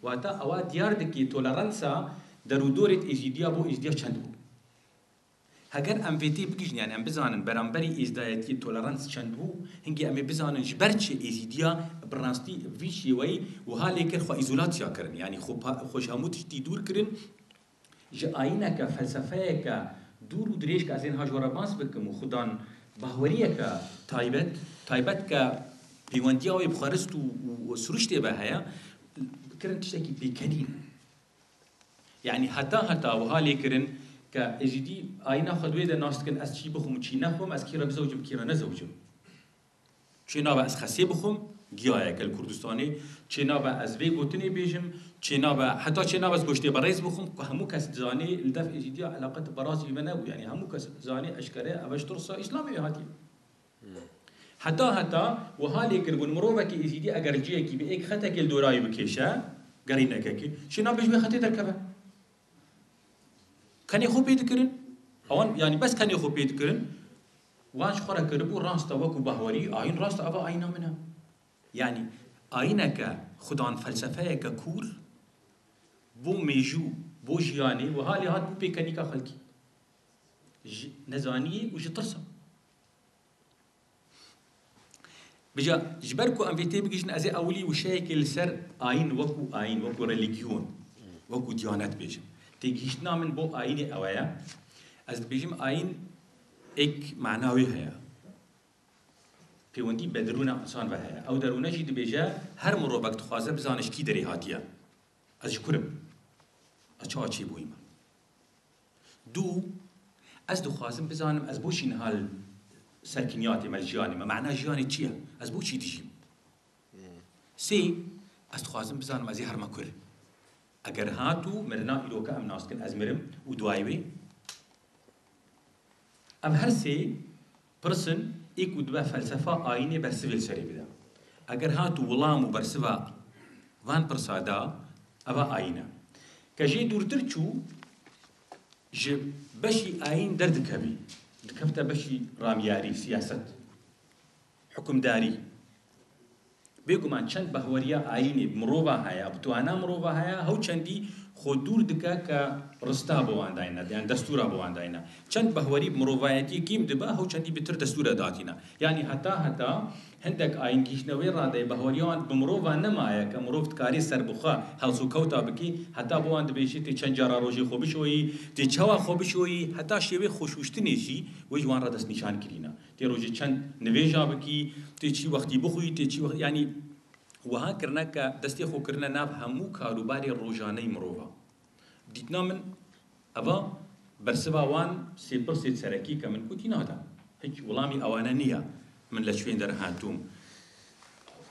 واتا اوا ديار دكي تولرانسا درو دورت ايزيديا بو ايزيديا چند بو هگر ام ویتی بگیجن یعنی ام بزانن برانبری ازدایتی تولرانس چند بو هنگی ام بزانن جبرچ ایزیدیا برناستی ویشی وی و حالی کر خو ایزولاتیا کرن یعنی خوش هموتش تی دور کرن ج آینه که فلسفه که دور و دریش که از این هاجورا باس بکم و خودان باوریه که تایبت که پیوندیا و بخارست و سروشته به هیا کرن تشتکی بیکنین یعنی حتی و حالی کرن که اجدی آینه خدوی ده ناست کن از چی بخوم چی نخوم از کیرا بزوجم کیرا نزوجم چه نابه از خسی بخوم گیاه کل کردستانی چه نابه از وی گوتنی بیجم چه نابه حتی چه نابه از گوشتی برایز بخوم که همو کس زانی لدف اجدی علاقت برازی منو یعنی همو کس زانی اشکره اوش ترسا اسلامی هاتی حتى وها لێکردبوون مرۆڤێکی ئیزیدی ئەگەر جێیەکی بە ئێک خەتێکی دۆرایی بکێشە گەڕینەکەکی شنا پێش بێ خەتێ دەرکەبە کەنێ خۆ پێ دکردن ئەوان یانی بەس کەنێ خۆ پێ دکردن واش خۆرە کردبوو ڕاستە وەکو بەهوەری ئاین ڕاستە ئەوە ئاینە منە یعنی ئاینەکە خودان فەلسەفەیەکە کوور بۆ مێژوو بۆ ژیانێ وها لێ هات بوو پێکەنیکە خەڵکی نەزانیە و ژ ترسە بجا جبركو ام فيتي بيجن ازي اولي وشيك لسر اين وكو ريليجيون وكو ديانات بيجم تيجيشنا من بو اين اويا از بيجم اين اك معناوي هيا في وندي بدرونا انسان وهيا او درونا جي دبيجا هر مروبك تخازه بزانش كي دري هاتيا از شكرم اچا چي بويما دو از دو خازم بزانم از بوشين هال سركنياتي مال جياني ما معناه جياني تشيا از بو چي ديجيم سي از خوازم بزانم ازي هر ما كر اگر هاتو مرنا إلوكا ام ناسكن از مرم و دوايوي ام هر سي برسن ايكو دوا فلسفة آيني برسفل سري بدا اگر هاتو ولامو برسفا وان برسادا اوه آينا كجي دورتر چو جي بشي آين درد كبي دكفتا بشي رامياري سياسة حكم داري بيقومان چند بهوريا آيني مروبا هيا بتوانا مروبا هيا هو چندي خودور دكا كرستا بوان داينا يعني دستورا بوان داينا چند بهوري مروبايتي كيم دبا هو چندي بتر دستورا داتينا يعني حتى هندك آين كيشنوي رادي بهوريان بمروبا نمايا كمروب تكاري سربخا هلسو كوتا بكي حتى بوان دبيشي تي چند جارا روجي خوبشوي تي چوا خوبشوي حتى شيوي خوشوشتني شي وجوان را دست نشان كرينا تي روجي چند نويجا بكي تي چي وقتي بخوي تي چي وقت يعني وها کرنا که دستی خو کرنا ناب همو کاروباری روزانه مروفا دیتنا من اوا برسبا وان سیپر سیت سرکی که من کوتی نادا هیچ ولامی آوانه نیا من لچوین در هاتوم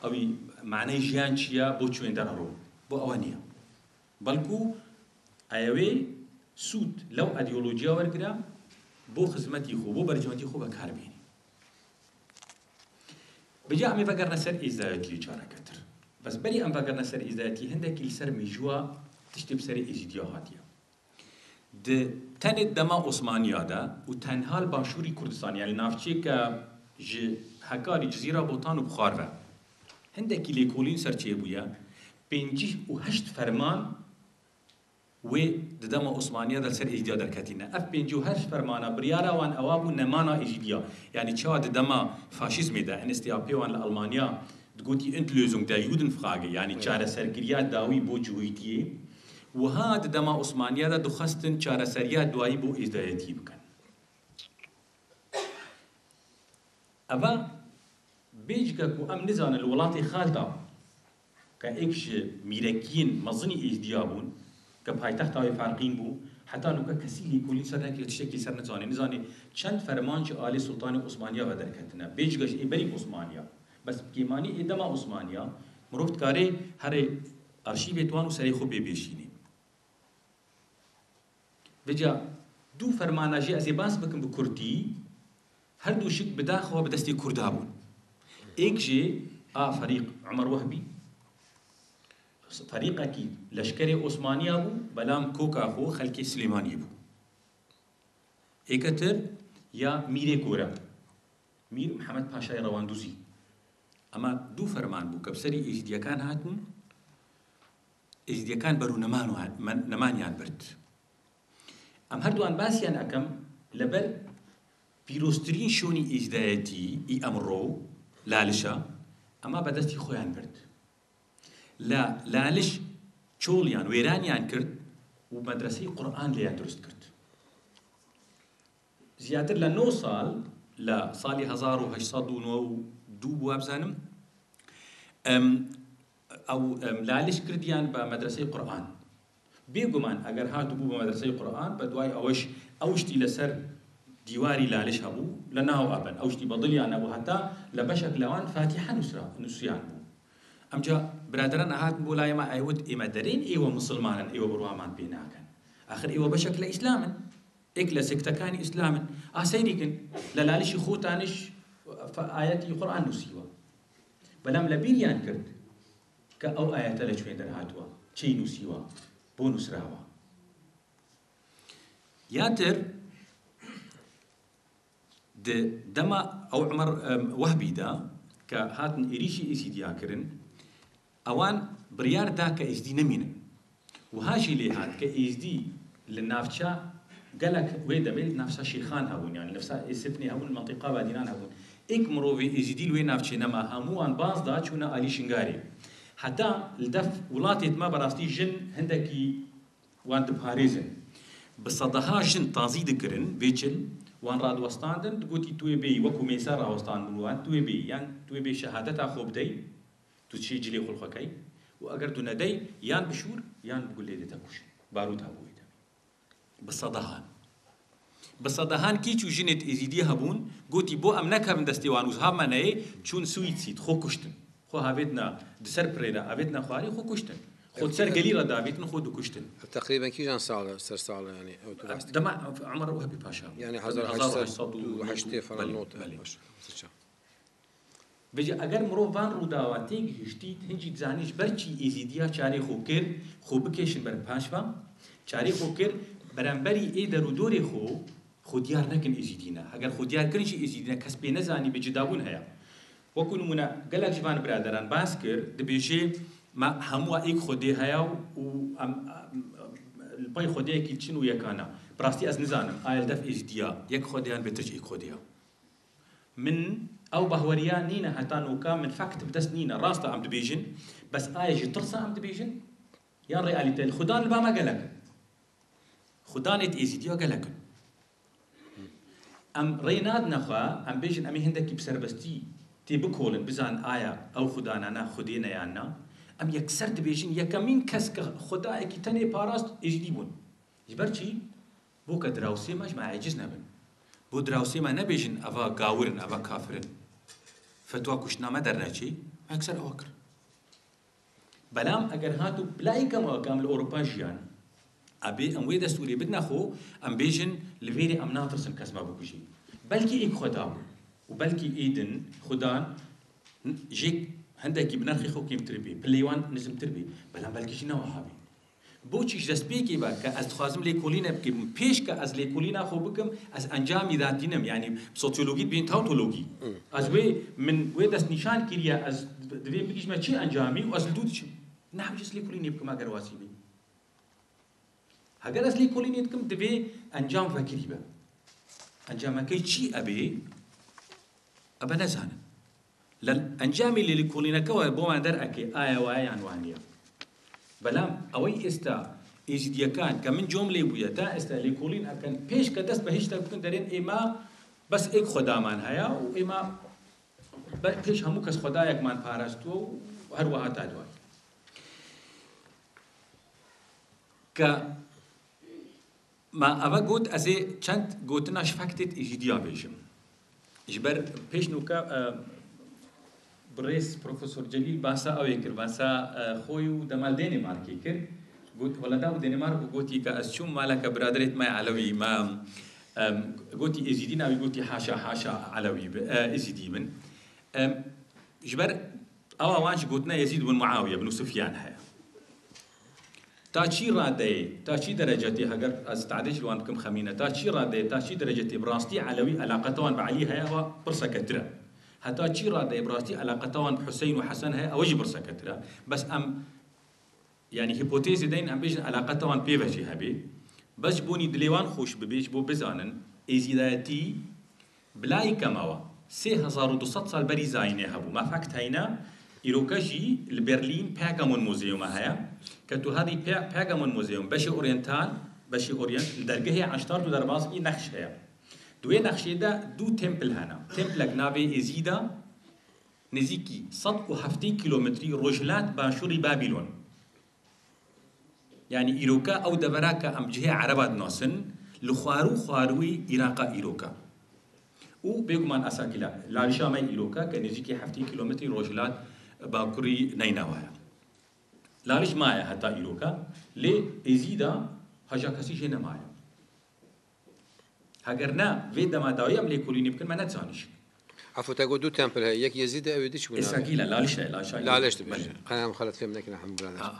اوی معنی جیان چیا بو چوین در رو بو آوانیا بلکو ایوی سود لو ایدئولوژیا ورگرا بو خدمتی خو بو برجانتی خو بکار بینی بجا أمي فكرنا سر إزايتي جارا كتر بس بري أم فكرنا سر إزايتي هندك السر مجوا تشتب سر إزيديا هاتيا د تن دما عثمانيا دا وتنها الباشوري كردستان يعني نافشي ك حكاري جزيرة بوطان وبخارفة هندك اللي كولين سر تشيبويا بينجي وهشت فرمان و دما عثمانيا دل سر إزيديا در كتينا أف بينجو هشت فرمانا بريارا وان أوابو نمانا إزيديا يعني تشا دما فاشيزم دا NSDAP وان لألمانيا تقولي انت لوزung der Judenfrage يعني چاره سرگريات داوي بو جويتيه وهذا دما عثمانيا دا دخستن چاره سريات دواي بو إزدايتي بكن أبا بيجكا كو أم نزان الولاتي خالتا كأكش ميركين مظني إزديابون كبهايتخت هاي فارقين بو حتى لو كسيلي كل سنه كي تشكي سر نزاني چند فرمانج آل سلطان عثمانيا و دركتنا بيجگش ابري عثمانيا بس كيماني ادما عثمانيا مروفت كاري هر ارشيف توانو سري خو بيشيني بجا دو فرماناجي ازيباس بكم بكردي هر دو شك بداخو بدستي كردابون ايك جي فريق عمر وهبي فريق أكيد لشكري عثماني أبو بلام كوكا خو خلكي سليماني أبو إكتر يا ميري كورا مير محمد باشا رواندوزي أما دو فرمان بو كبسري إجديا كان هاتن إجديا كان برو نمانيان برد أم هردوان باسيان أكم لبر بيروسترين شوني إجدايتي إي أمرو لالشا أما بدستي خويان برد لا لالش چوليان ويرانيان كرد ومدرسي قرآن ليان درست كرد زيادر لنو صال لا صالي 1802 بوابزانم او لالش كرديان بمدرسي قرآن بيقومان اگر هاتو بو بمدرسي قرآن بدواي اوشتي لسر ديواري لالش هبو لناو ابن اوشتي بضليان ابو حتى لبشك لوان فاتحة نسيان بو امجا برادران هات بولاي ما ايود ايما درين ايوا مسلمان ايوا بروامان بيناكن اخر ايوا بشكل اسلاما اكلا سكتكاني اسلاما سيديكن للالش خوتانش آياتي قرآن نسيوا بلام لبيريان كرد كأو آيات لجوين درهاتوا شيء نسيوا بونس راوا ياتر دما أو عمر وهبي دا كهاتن إريشي إسيديا كرن أوان بريار دا كإزدي نمينن وهاجي لي هات كإزدي للنافشا قالك ويدا بيت نفسها شيخان هون يعني نفسها إسفني هون المنطقة بعدين هون إك مروفي إزدي لوين نافشي نما هموان باز دا شونا آلي شنغاري حتى الدف ولاتي ما براستي جن هندكي وان تبهاريزن بصدها جن تازيد كرن بيتشل وان راد وستاندن تقولي توي بي وكو ميسار وستان بلوان توي بي يعني توي بي شهادتها خوب دي تشي جلي خلقكي واگر تو ندي يان بشور يان بقول لي تكوش بارود هبوي بصدهان كيچو جنت ازيدي هبون قوتي بو امنكها من دستيوان وزهاب مناي چون سويتسيد خو كشتن خو هافتنا دسر بريدا هافتنا خواري خو كشتن خود سر قليلا دافيتن خود كشتن تقريبا كي جان صار صار يعني او دما عمر وهبي باشا يعني 1808 فرنوت بيجي اگر مرو وان روداواتي هشتيت هنجي زانيش برچي ازيديا چاري خو كير خو بكيشن بر پاشوا چاري خو كير برانبري اي درو دوري خو ديار نكن ازيدينا اگر خو ديار كنش ازيدينا كسبي نزاني بجداون هيا وكون منا قالك جبان برادران باسكر دبيجي ما هموا ايك خودي هيا و الباي خودي كي تشنو يكانا براستي از نزانم ايل دف ازيديا يك خوديان بتج ايك خوديا من او بهوريان نينا حتى نوكا من فاكت بدس نينا راستا عم دبيجن بس ايجي ترسا عم دبيجن يا رياليتي الخدان البا ما قالك خدانت ازيديا قالك ام ريناد نخا ام بيجن امي هندك بسربستي تي بكولن بزان آية او خدانا نا خدينا يانا ام يكسرت بيجن يكمين كسك خدا كي تني باراست ازيديبون يبرچي بو كدراوسي ماش ما عجزنا بن بو دراوسي ما نبيجن افا قاورن افا كافرن فتوى كشنا ما درناچي اكثر اوكر بلام اگر هاتو بلاي كما كامل اوروبا جيان ابي ام ويدا سوري بدنا خو ام بيجن لفيري ام ناطرسن كسما بكوجي بلكي ايك خدام وبلكي ايدن خدان جيك هندك بنرخي خو كيم تربي بليوان نزم تربي بلام بلكي شنو وهابي بوچیش دسپیکی با که از خازم لیکولینه بکم پیش که از لیکولینا خو بکم از انجامی ذاتینم یعنی سوسیولوژی بین تاوتولوژی از وی من وی دست نشان کریه از دوی بگیش ما چی انجامی و از دود چی نه بجس لیکولینه بکم اگر واسی بی اگر از لیکولینه بکم دوی انجام فکری با انجام کی چی ابی ابا نزانه لانجامی لیکولینه کو بو ما در اکی آیا و آیا عنوانیه بلام اوي استا ايجديا كان كمن جمله بويا تا استا ليكولين اكن بيش كدس بهش تكون درين ايما بس ايك خدامان هيا و ايما بيش همو كس خدايك مان پارستو هر وها تادوي ك ما ابا قلت ازي چند قلتنا شفكتت ايجديا بيشم جبر بيش نوكا بريس بروفيسور جليل باسا او يكر باسا خويو دمال دنماركي كر قلت ولا داو دنمارك قلتي كاسشوم مالك برادرت ما علوي ما قلتي ازيدين او قلتي حاشا علوي ازيدي من جبر او وانش قلتنا يزيد بن معاويه بن سفيان هيا تاشي رادي تاشي درجتي هاجر از تعديش لوانكم خمينه تاشي رادي تاشي درجتي براستي علوي علاقتوان بعلي هيا برسكتره حتى تشيرا دا إبراستي علاقتوان بحسين وحسن هي أوجي برسكترا بس أم يعني هيبوتيزي دين أم بيجن علاقتوان بيفجي هبي بس بوني دليوان خوش ببيج بو بزانن إزيداتي بلاي كماوا 3200 سال بري زاينه هبو ما فاكت هينا إيروكاجي لبرلين بيغامون موزيوم هيا كتو هذه بيغامون موزيوم بشي أورينتال بشي أورينت الدرجة عشتار دو درباسكي نقش هيا دوی نقشه دا دو تمپل هنا تمپلک ناوی ازیدا نزیکی 170 کیلومتری رجلات باشوری بابلون يعني إيروكا أو دبراكا أم جهة عربات ناسن لخواروي إيراقا إيروكا و بيقمان أساكلا لارشامي إيروكا كنزيكي 50 كيلومتر رجلات باكوري نيناوايا لارش مايا حتى إيروكا لي إزيدا هجا كسي جينا مايا هاگرنا وید ما دایم لیکولینی بکن من نتزانش عفوا تقول دو تمبل هي يك يزيد أو يدش ولا إساقيلا لا ليش لا ليش تبي أنا مخلط فيهم لكن الحمد لله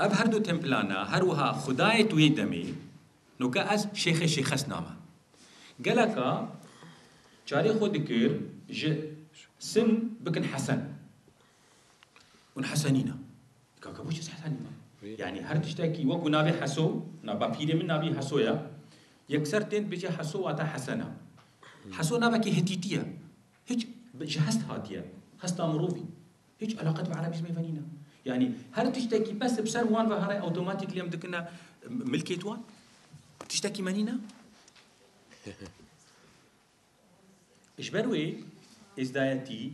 أب هردو تمبلانا هروها خداي تويدمي نوكا أز شيخ نامه قالك تاريخ ذكر سن بكن حسن ونحسنينا كاكبوش حسنينا يعني هر تشتكي وكو نابي حسو نابا بيري من نابي حسويا يكسرتين بيجي حسو واتا حسنا حسو نابكي هتيتيا هيك جهست هاتيا هستا مروفي هيك علاقة بعربي اسمه فنينا يعني هر تشتكي بس بسر وان فهراي اوتوماتيك اليوم دكنا ملكيت وان تشتكي منينا ايش بروي ازدايتي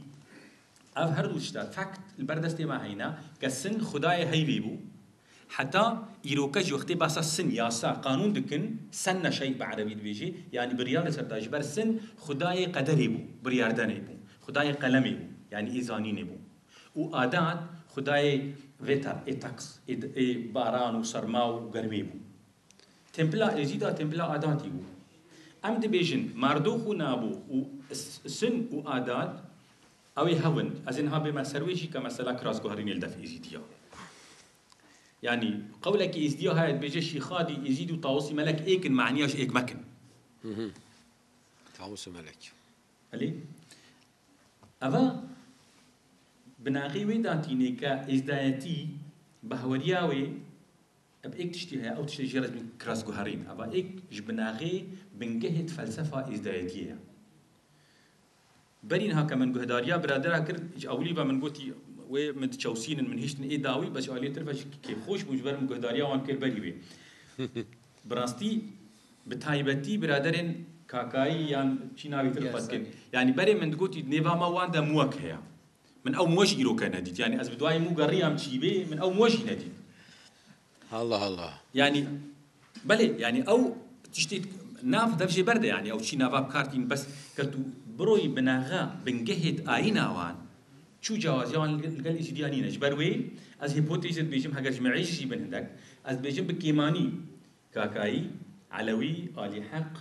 اف هردو شتا فاكت البردستي ما هينا كسن خداي هيبيبو حتى يروكج وقتي باسا سن ياسا قانون دكن سن شيء بعربي بيجي يعني بريال سرداج بر سن خداي قدري بو بريار داني بو خداي قلمي بو يعني ايزاني بو وادات خداي فيتر اي تاكس اي باران وسرما وغرمي بو تمبلا يزيدا تمبلا اداتي بو ام دبيجن ماردوخو نابو وسن وادات او يهون ازنها بما سرويجي كمساله كراس جوهرين الدف ايزيديا يعني قولك إزديو هاي بيجي خادي يزيد وطاوسي ملك إيكن معنياش إيك مكن. طاوس ملك. هلي؟ أبا بناغي ويداتيني كإزدايتي بهورياوي بإيك تشتيها أو تشتي جرس من كراس جوهرين. أبا إيك جبناغي بنجهد فلسفة إزدايتية. برينها كمن جهداريا برادرها كرد أولي بمن قوتي ومتشوسين من هيشتن إيه داوي بس عليه ترفش كيف خوش مجبر مقداريا وان كير بريبي براستي بتايبتي برادرين كاكاي يعني شيناوي ترفش كن يعني بري من تقولي نيفا ما وان دا موك هيا من أو موجي يرو كان نديت يعني أزبدواي مو قرية مشيبه من أو موجي نديت الله يعني بلي يعني أو تشتيت ناف دفجي برده يعني أو شي نافا بكارتين بس كرتو بروي بناغا بنجهد آينا وان شو جوازيان قال إيش ديانينا جبروي از هيبوتيزة بيجم هاجر جمعيش شيء بنهدك از بيجم بكيماني كاكاي علوي آلي حق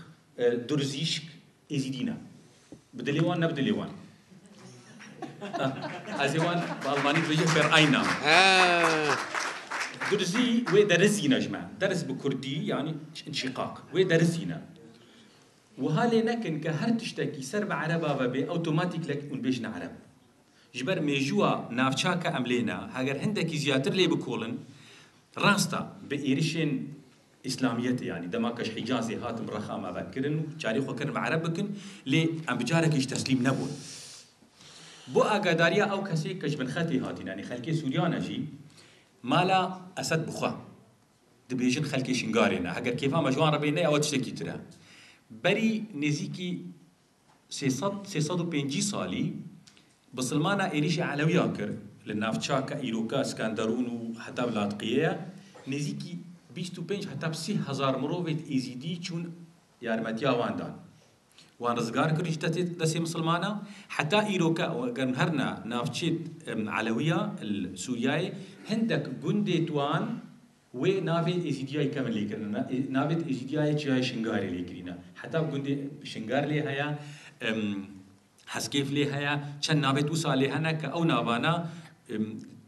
درزيشك إزيدينا بدليوان نبدليوان أزيوان بالماني بيجي بير أينا درزي ودرزينا جماعة درس بكردي يعني انشقاق ودرزينا وهالي نكن كهر تشتكي سرب عربا بي أوتوماتيك لك ونبيجنا عرب جبر ميجوا نافشاكا أملينا هاجر هندك زياتر لي بكولن راستا بإيرشين إسلامية يعني دماكش حجازي هاتم رخامة بكرن تاريخه كرن عربكن لي أم بجارك إيش تسليم نبون بو أقداريا أو كسي كش من خلتي هاتين يعني خلكي سوريانا جي مالا أسد بخوا دبيجن خلكي شنغارينا هاجر كيفا مجوان ربينا أو تشتكي ترى بري نزيكي 650 صالي بسلمانا إيريشي علويا كر للنافتشاكا إيروكا اسكندرون وحتى بلاطقية نزيكي 25 حتى بسي هزار مروفيت إيزيدي چون يارمتيا واندان وان رزقار كريش دسي مسلمانا حتى إيروكا وقرن هرنا نافتشيت علويا السورياي هندك جندي توان ونافي إيزيدياي كامل ليكرنا نافي إيزيدياي جاي شنغاري ليكرينا حتى بجندي شنغار لي هيا حسكيف لي هيا چن نابت وصالي هنا كأو نابانا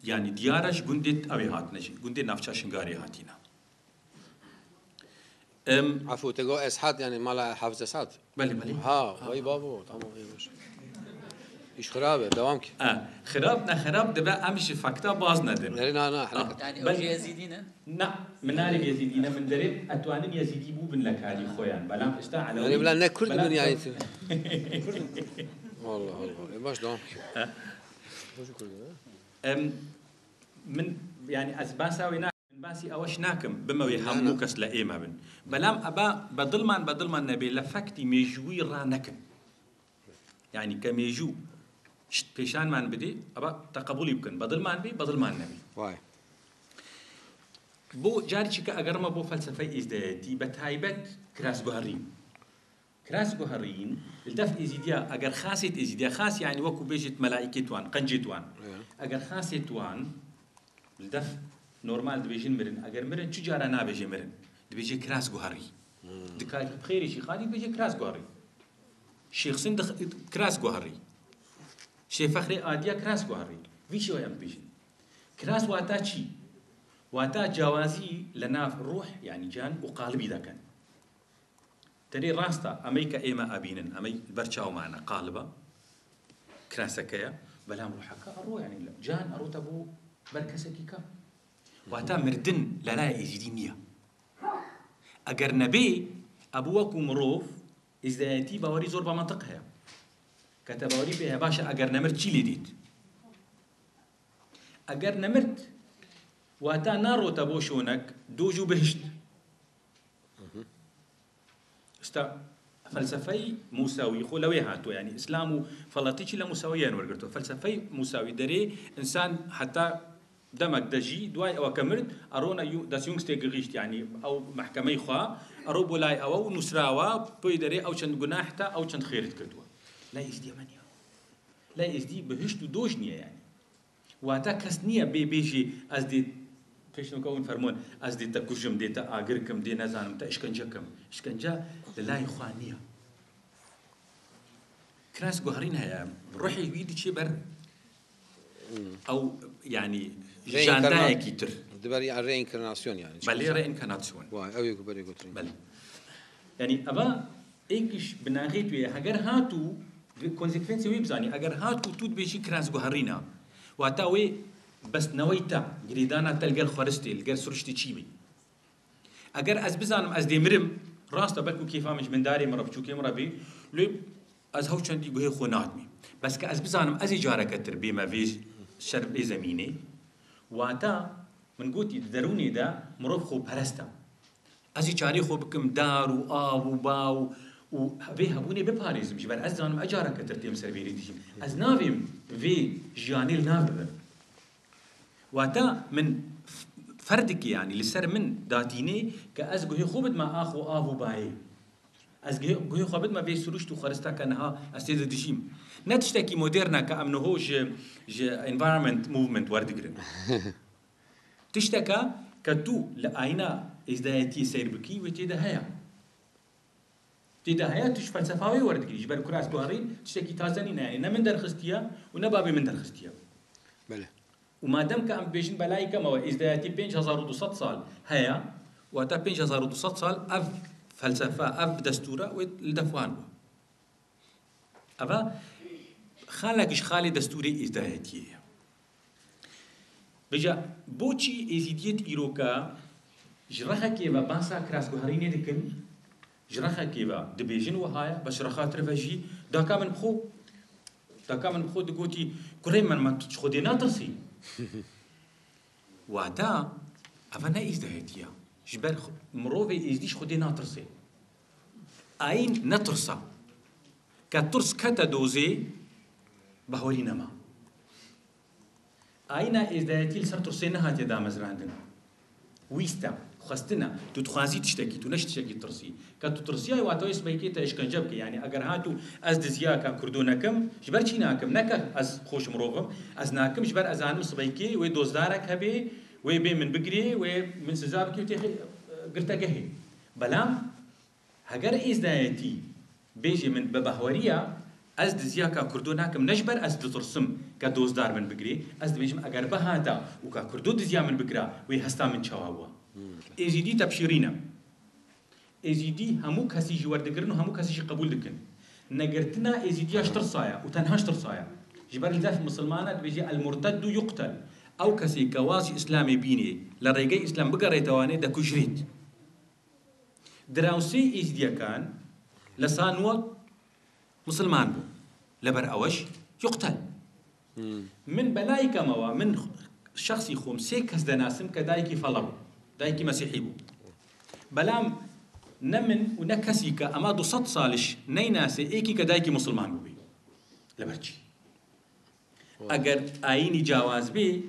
يعني ديارش جندت أبي هاتنش جندت نافشا شنغاري هاتينا عفوا تقول اسحاد يعني مالا حافظ اسحاد بلي ها وي بابو تمام ايش ايش خرابه دوامك خراب دبا امشي فاكتا باز ندن لا احنا يعني اوجي يزيدين لا من نار يزيدين من درب اتوانن يزيدي بو بن لك هذه خويان بلا اشتا على يعني بلا كرد من يعني والله باش دوامك من يعني اسباسا وينا باسي أوش ناكم بما يحموكس لإيما بن بلام أبا بدلمان نبي لفكتي ميجوي رانكن يعني كميجو شت بيشان مان بدي أبا تقبلي بكن بدلمان نبي واي بو جاري شكا أجرما بو فلسفة إزدادي بتهايبت كراس جوهرين الدف إزديا أجر خاصة إزديا خاص يعني وكو بيجت ملائكة وان قنجت وان أجر خاصة وان الدف نورمال دبيجين مرن اگر مرن چو جارا نا بيجي مرن دبيجي كراس جوهري دكاي بخير شي خالي بيجي كراس جوهري شيخ سندخ كراس جوهري شيخ فخري آديا كراس جوهري في شو يم بيجي كراس واتا شي واتا جوازي لنا روح يعني جان وقالبي ذا كان تري راستا أمريكا إيما أبينن أمي برشاو معنا قالبة كراسكيا بلام روحك أروح يعني جان أروح تبو بركسكيكا واتا مردن لنا إزدينية أجر نبي أبوك مروف إزدياتي باوري زور بمنطقها كتباوري بها باشا أجر نمرت شي لديت أجر نمرت واتا نارو تبو شونك دوجو بهشت استا فلسفي مساوي خلوي هاتو يعني اسلام فلاتيشي لمساويان ورغتو فلسفي مساوي دري انسان حتى دمك دجي دواي او كمرت ارونا داس يونغستيغريشت يعني او محكمه خا ارو بولاي او نسراوا بي دري او چند گناحتا او چند خيرت كدوا لا يزدي منيا لا يزدي بهشت دوجنيا يعني واتا كسنيه بيجي از دي فيش نكون فرمون از دي تكوجم دي تا اگركم دي نزانم تا اشكنجكم اشكنجا لله اخوانيه كراس جوهرين هيا روحي بيدي شي بر او يعني جاندا كيتر دبري على رينكارناسيون يعني بل رينكارناسيون واي او يكبر يقول بل يعني ابا ايكش بناغيت ويا هاجر هاتو كونسيكونسي ويبزاني اگر هاتو تود بيشي كراس جوهرينا واتاوي بس نويتا جريدانا تلقى الخورستي الجر سرشتي تشيبي اگر از بزانم از ديمرم راستا بلكو كيف مش من داري مرة بشوكي مرة بي لي از هو چندي گوه خوناتمي بس كأز بزانم از اجارة كتر بما في شرب زميني واتا من قوتي دروني دا مروف خو پرستا از اجاري خو بكم دار و آب و باو و في هبوني بباريزم جبر از زانم اجارة كتر تيم سربيري ديشم از نافيم في جاني النافذ واتا من فردك يعني لسر من داتيني كأز جوه خوبد ما آخو آهو باي از جوه خوبد ما في سروش تو خرستا كنها استيد دشيم نتشتكي مودرنا كأمنه هو ج environment movement وردقرن تشتكى كتو لأينا إزدايتي سير بكي وتيدا هيا تيدا هيا تش فلسفاوي وردقري جبر كراس جوهرين تشتكي تازانينا يعني نمن در خستيا ونبابي من در خستيا بله وما دام كان بيجن بلاي كما وإزدايتي 5200 سال هيا وتا 5200 سال أف فلسفة أف دستورة والدفوان أبا خالكش خالي دستوري إزدايتي بجا بوشي إزديت إيروكا جرخا كيفا بانسا كراس جوهريني دكن جرخا كيفا دبيجن وهايا باش رخات رفاجي داكا من بخو دقوتي كريم من ما تشخدي ناطرسي واتا أفنا إزدهيتيا جبر مروفي إزديش خدي ناطرسي أين نطرسا كترس كتا دوزي بهوري نما أين إزدهيتي لسر ترسينا هاتي دا مزراندنا ويستا خستنا تتخازي تشتكي تنش تشتكي ترسي كتو ترسيا واتو اسمي كيتا اشكنجبك يعني اگر هاتو از دزياكا كردونكم جبر چيناكم نكا از خوش مروغم از ناكم جبر از انم صبيكي و دوزدارك هبي و بي من بقري و من سزابكي وتيخي قرتاقهي بلام هگر ازدايتي بيجي من ببهوريا از دزياكا كردونكم نجبر از ترسم كدوزدار من بقري از بيجم اگر بهاتا وكا كردو دزيا من بقرا و هستا من چواوا إزيدي تبشيرينا إزيدي همو كسي جوار دقرن وهمو كسي قبول دقن نقرتنا إزيدي أشتر صايا وتنها أشتر صايا جبار الزاف مسلمانة بيجي المرتد يقتل أو كسي كواسي إسلامي بيني لرقاي إسلام بقى ريتواني دا كجريت دراوسي إزيدي كان لسانوا مسلمان بو لبر أوش يقتل من بلاي كموا من شخصي خوم سيكس دناسم كدايكي فلرو دايكي مسيحي بو بلام نمن ونكسيكا أما 200 صالش نيناسي إيكي كدايكي مسلمان بو بي لبرشي أجر آيني جواز بي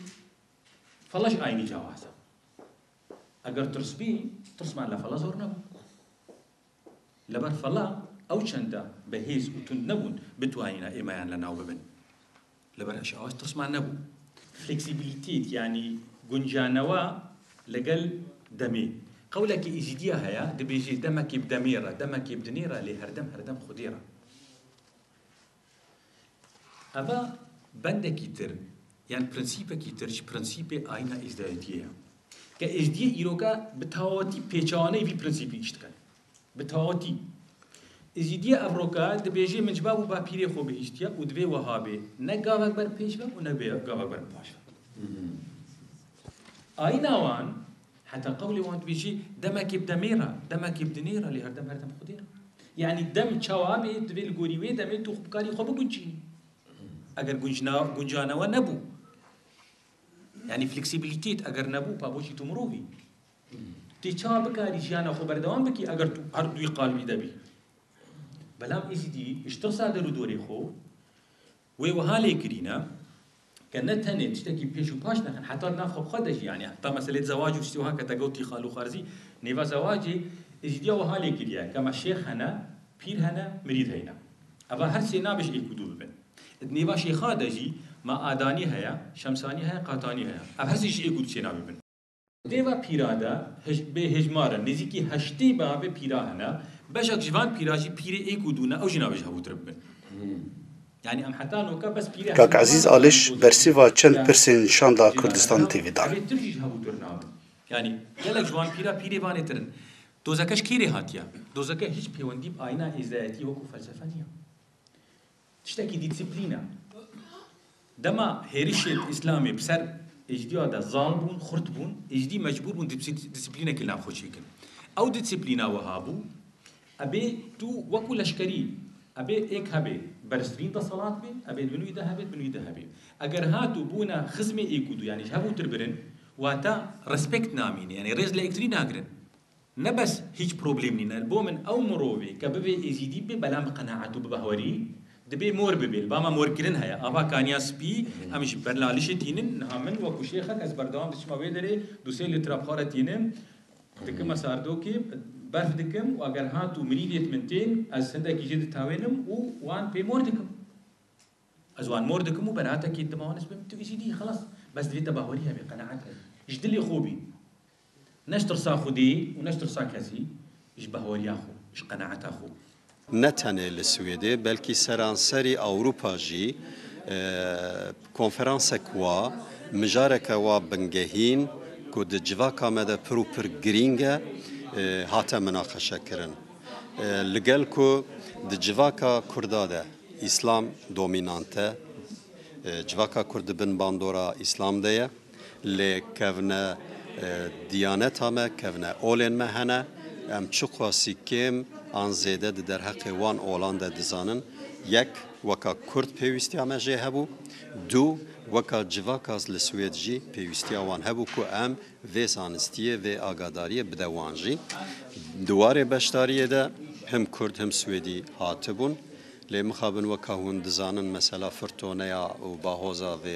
فلاش آيني جوازا أجر ترس بي ترس ما لا فلا زور نبو لبر فلا أو چندا بهيز وتند نبون بتوانينا إيمان لنا وببن لبر أشعاش ترس ما نبو فلكسيبيليتي يعني جنجانوا لقل دمي قولك إزيديا هيا دبيجي دمك بدميرة دمك بدنيرة لهردم هردم خديرة ئەمە بەندێکی تر یان پرەنسیپێکی ترش پرەنسیپی ئاینە ئیزدایەتیەیە کە ئێژدیە ئیرۆکە بەتەواوەتی پێچەوانەی وی پرەنسیپی ئیش دەکەن بەتەواوەتی ئێژدیە ئەڤڕۆکە دەبێژێ منجبا بوو با پیرێ خۆ بهیشتیە و دەبێ وەها بێ نە گاوەک بەر پێش بە و نەبێ گاوەک بەر پاش ئایناوان حتى قولي وانت بيجي دمك بدميرة دمك بدنيرة اللي هردم هردم خديرة يعني دم شوابي تبي الجوريوي دمي تو بكاري خبو جنجيني اگر گنجانا ونبو يعني فلكسيبيليتيت اگر نبو بابوشي تمروي تي چا بكاري جانا خبر دوام بكي اگر تو هر دوی قالبي دبي بلام ازدي اشترسا درو دوري خو وي وهالي كرينا كان تاني تشتكي بيش وباش نخن حتى ناخذ خدش يعني حتى مسألة زواج وشتوها كتقولتي خالو خارزي نيفا زواجي ازديا وهالي كريا كما شيخ هنا بير هنا مريض هنا أبا هر سينا بش يكودو ببن نيفا شيخا دجي ما آداني هيا شمساني هيا قاطاني هيا أبا هر سيش يكودو سينا ببن ديفا بيرادا بهجمارا نزيكي هشتي بابي بيرا هنا بشك جوان بيراجي بيري يكودونا أو جنا بجهبو تربن يعني ام حتى نوكا بس بيري كاك عزيز آلش برسيفا چند پرسين شاندا كردستان تيفي دار يعني يلا جوان بيري واني ترن دوزاكش كيري هاتيا دوزاكا هيج بيوندي بآينا إزايتي وكو فلسفانية تشتكي دي ديسيبلينا دما هيريش الإسلامي بسر اجديا دا ظالم بون خرط بون اجدي مجبور بون ديسيبلينا كلنا خوشيكن او ديسيبلينا وهابو أبي تو وكو لشكري أبي إيك هبي برسرين دا صلاة بي أبي بنوي ده هبي أجر هاتو بونا خزمة إيكودو يعني هبو تربرن واتا رسبكت نامين يعني ريز لإكترين هاجرن نبس هيج بروبليم نينا البومن أو مروفي كببي إزيدي بي بلام قناعتو ببهوري دبي مور ببي الباما مور كرن هيا أبا كانيا سبي أمش برلاليش تينن نهامن وكو شيخك از بردوام دشما ويدري دوسي لتراب خارة تينن تكما ساردوكي برف دكم واگر هاتو مريديت منتين از هندك يجد تاوينم وان بي مور دكم از وان مور دكم وبناتك كي دماونس بمتو يجي خلاص بس دي تباوريها بقناعتها جدلي خوبي نشتر ساخدي ونشتر ساكزي ايش بهوريا خو ايش قناعتها خو نتنه للسويدي بلكي سرانسري اوروبا جي كونفرنسا كوا مجاركا وا بنجهين كود جواكا مدا بروبر جرينجا هاتا مناقشه کرن لگلکو د جواکا کرداده اسلام دومینانته جواکا کرد بن باندورا اسلام ده لکونا دیانت همه کونا اولن مهنه ام چقوا سیکم آن زیده در حق وان اولان ده دزانن یک وکا کرد پیوستی همه جه هبو دو وکا جواکاز لسوید جی پیوستی آوان هبو که ام و زانستیه و آگاداریه بده وانجی دواره بشتاریه ده هم کرد هم سویدی هاتبون لی مخابن وکا هون دزانن مثلا فرتونه و باهوزا و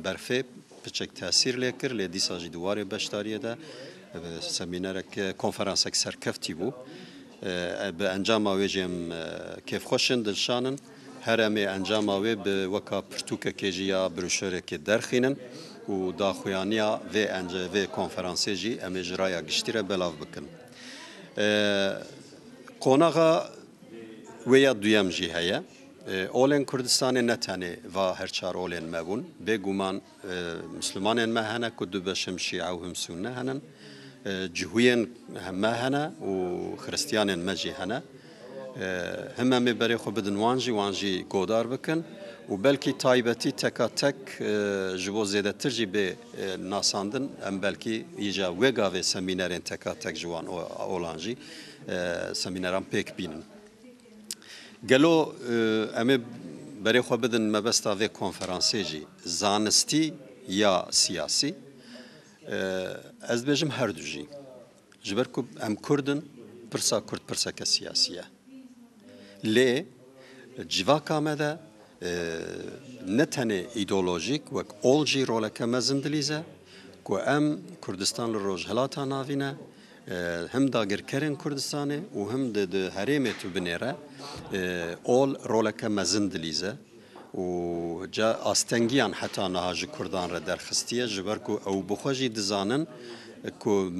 برفه بچک تاثیر لیکر لی دیسا جی دواره بشتاریه ده سمینارک کنفرانسک سرکفتی بو به انجام آویجیم کیف خوشن دلشانن هرمی انجام آوی به وکا پرتوک کیجیا بروشوره که درخینن و داخویانیا و انجام و کنفرانسی جی امیجرایا گشتیره بلاف بکن. قوناغا ویا دویم جی هیا. اولن کردستان نتنه و هرچار اولن مبون. بگومان مسلمان مهنه کدو بشم شیعه و هم سنه هنن. جهوین مهنه و خرستیان مجی هنه. همه میبری خو بدن وانجی گودار بکن و بلکی تایبتی تکا تک جبو زیده ترجی به ناساندن ام بلکی ایجا وگا و سمینرین تکا تک جوان اولانجی سمینران پیک بینن گلو امی بری خو بدن مبستا و کنفرانسی جی زانستی یا سیاسی از بجم هر دو جی جبر کو ام کردن پرسا کرد پرسا که سیاسیه لی جواکا مده نه تنه ایدئولوژیک و اولجی رولکه مزندلیزه که ام کردستان روز هلاتا ناوینه هم داگر کرن کردستانه و هم ده هریمه تو بنیره اول رولکه مزندلیزه و جا آستنگیان حتی نهاج کردان را درخستیه جبر که او بخوجی دزانن که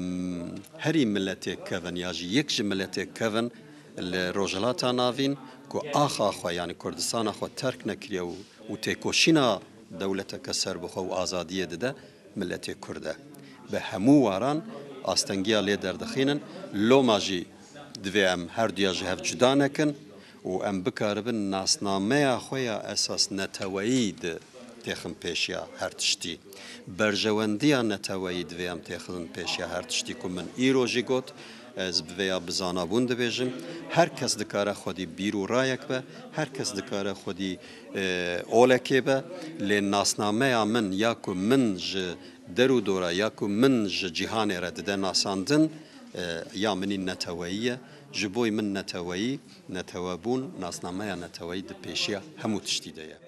هری ملتی کون یا یک ملتی کون الرجالات نافين کو آخا خو یعنی کردستان خو ترک نکریه و تکوشینا دولت کسر بخو و آزادیه ده ملت کرده به همو واران آستنگیا لی دردخینن لو ماجی دویم هر دویا جهف جدا نکن و ام بکاربن ناسنامه خویا اساس نتویید تخم پیشیا هر تشتی برجواندیا نتویید دویم تخم پیشیا هر تشتی که من ایروژی گوت از بویا بزانا بون دبیجم هر کس دکاره خودی بیرو رایک به هر کس دکاره خودی اولکی به لناسنامه من یا که من درو دورا یا که من جهان را ده ناساندن یا منی نتوییه جبوی من نتویی نتوابون ناسنامه نتویی د پیشیا همو تشتیده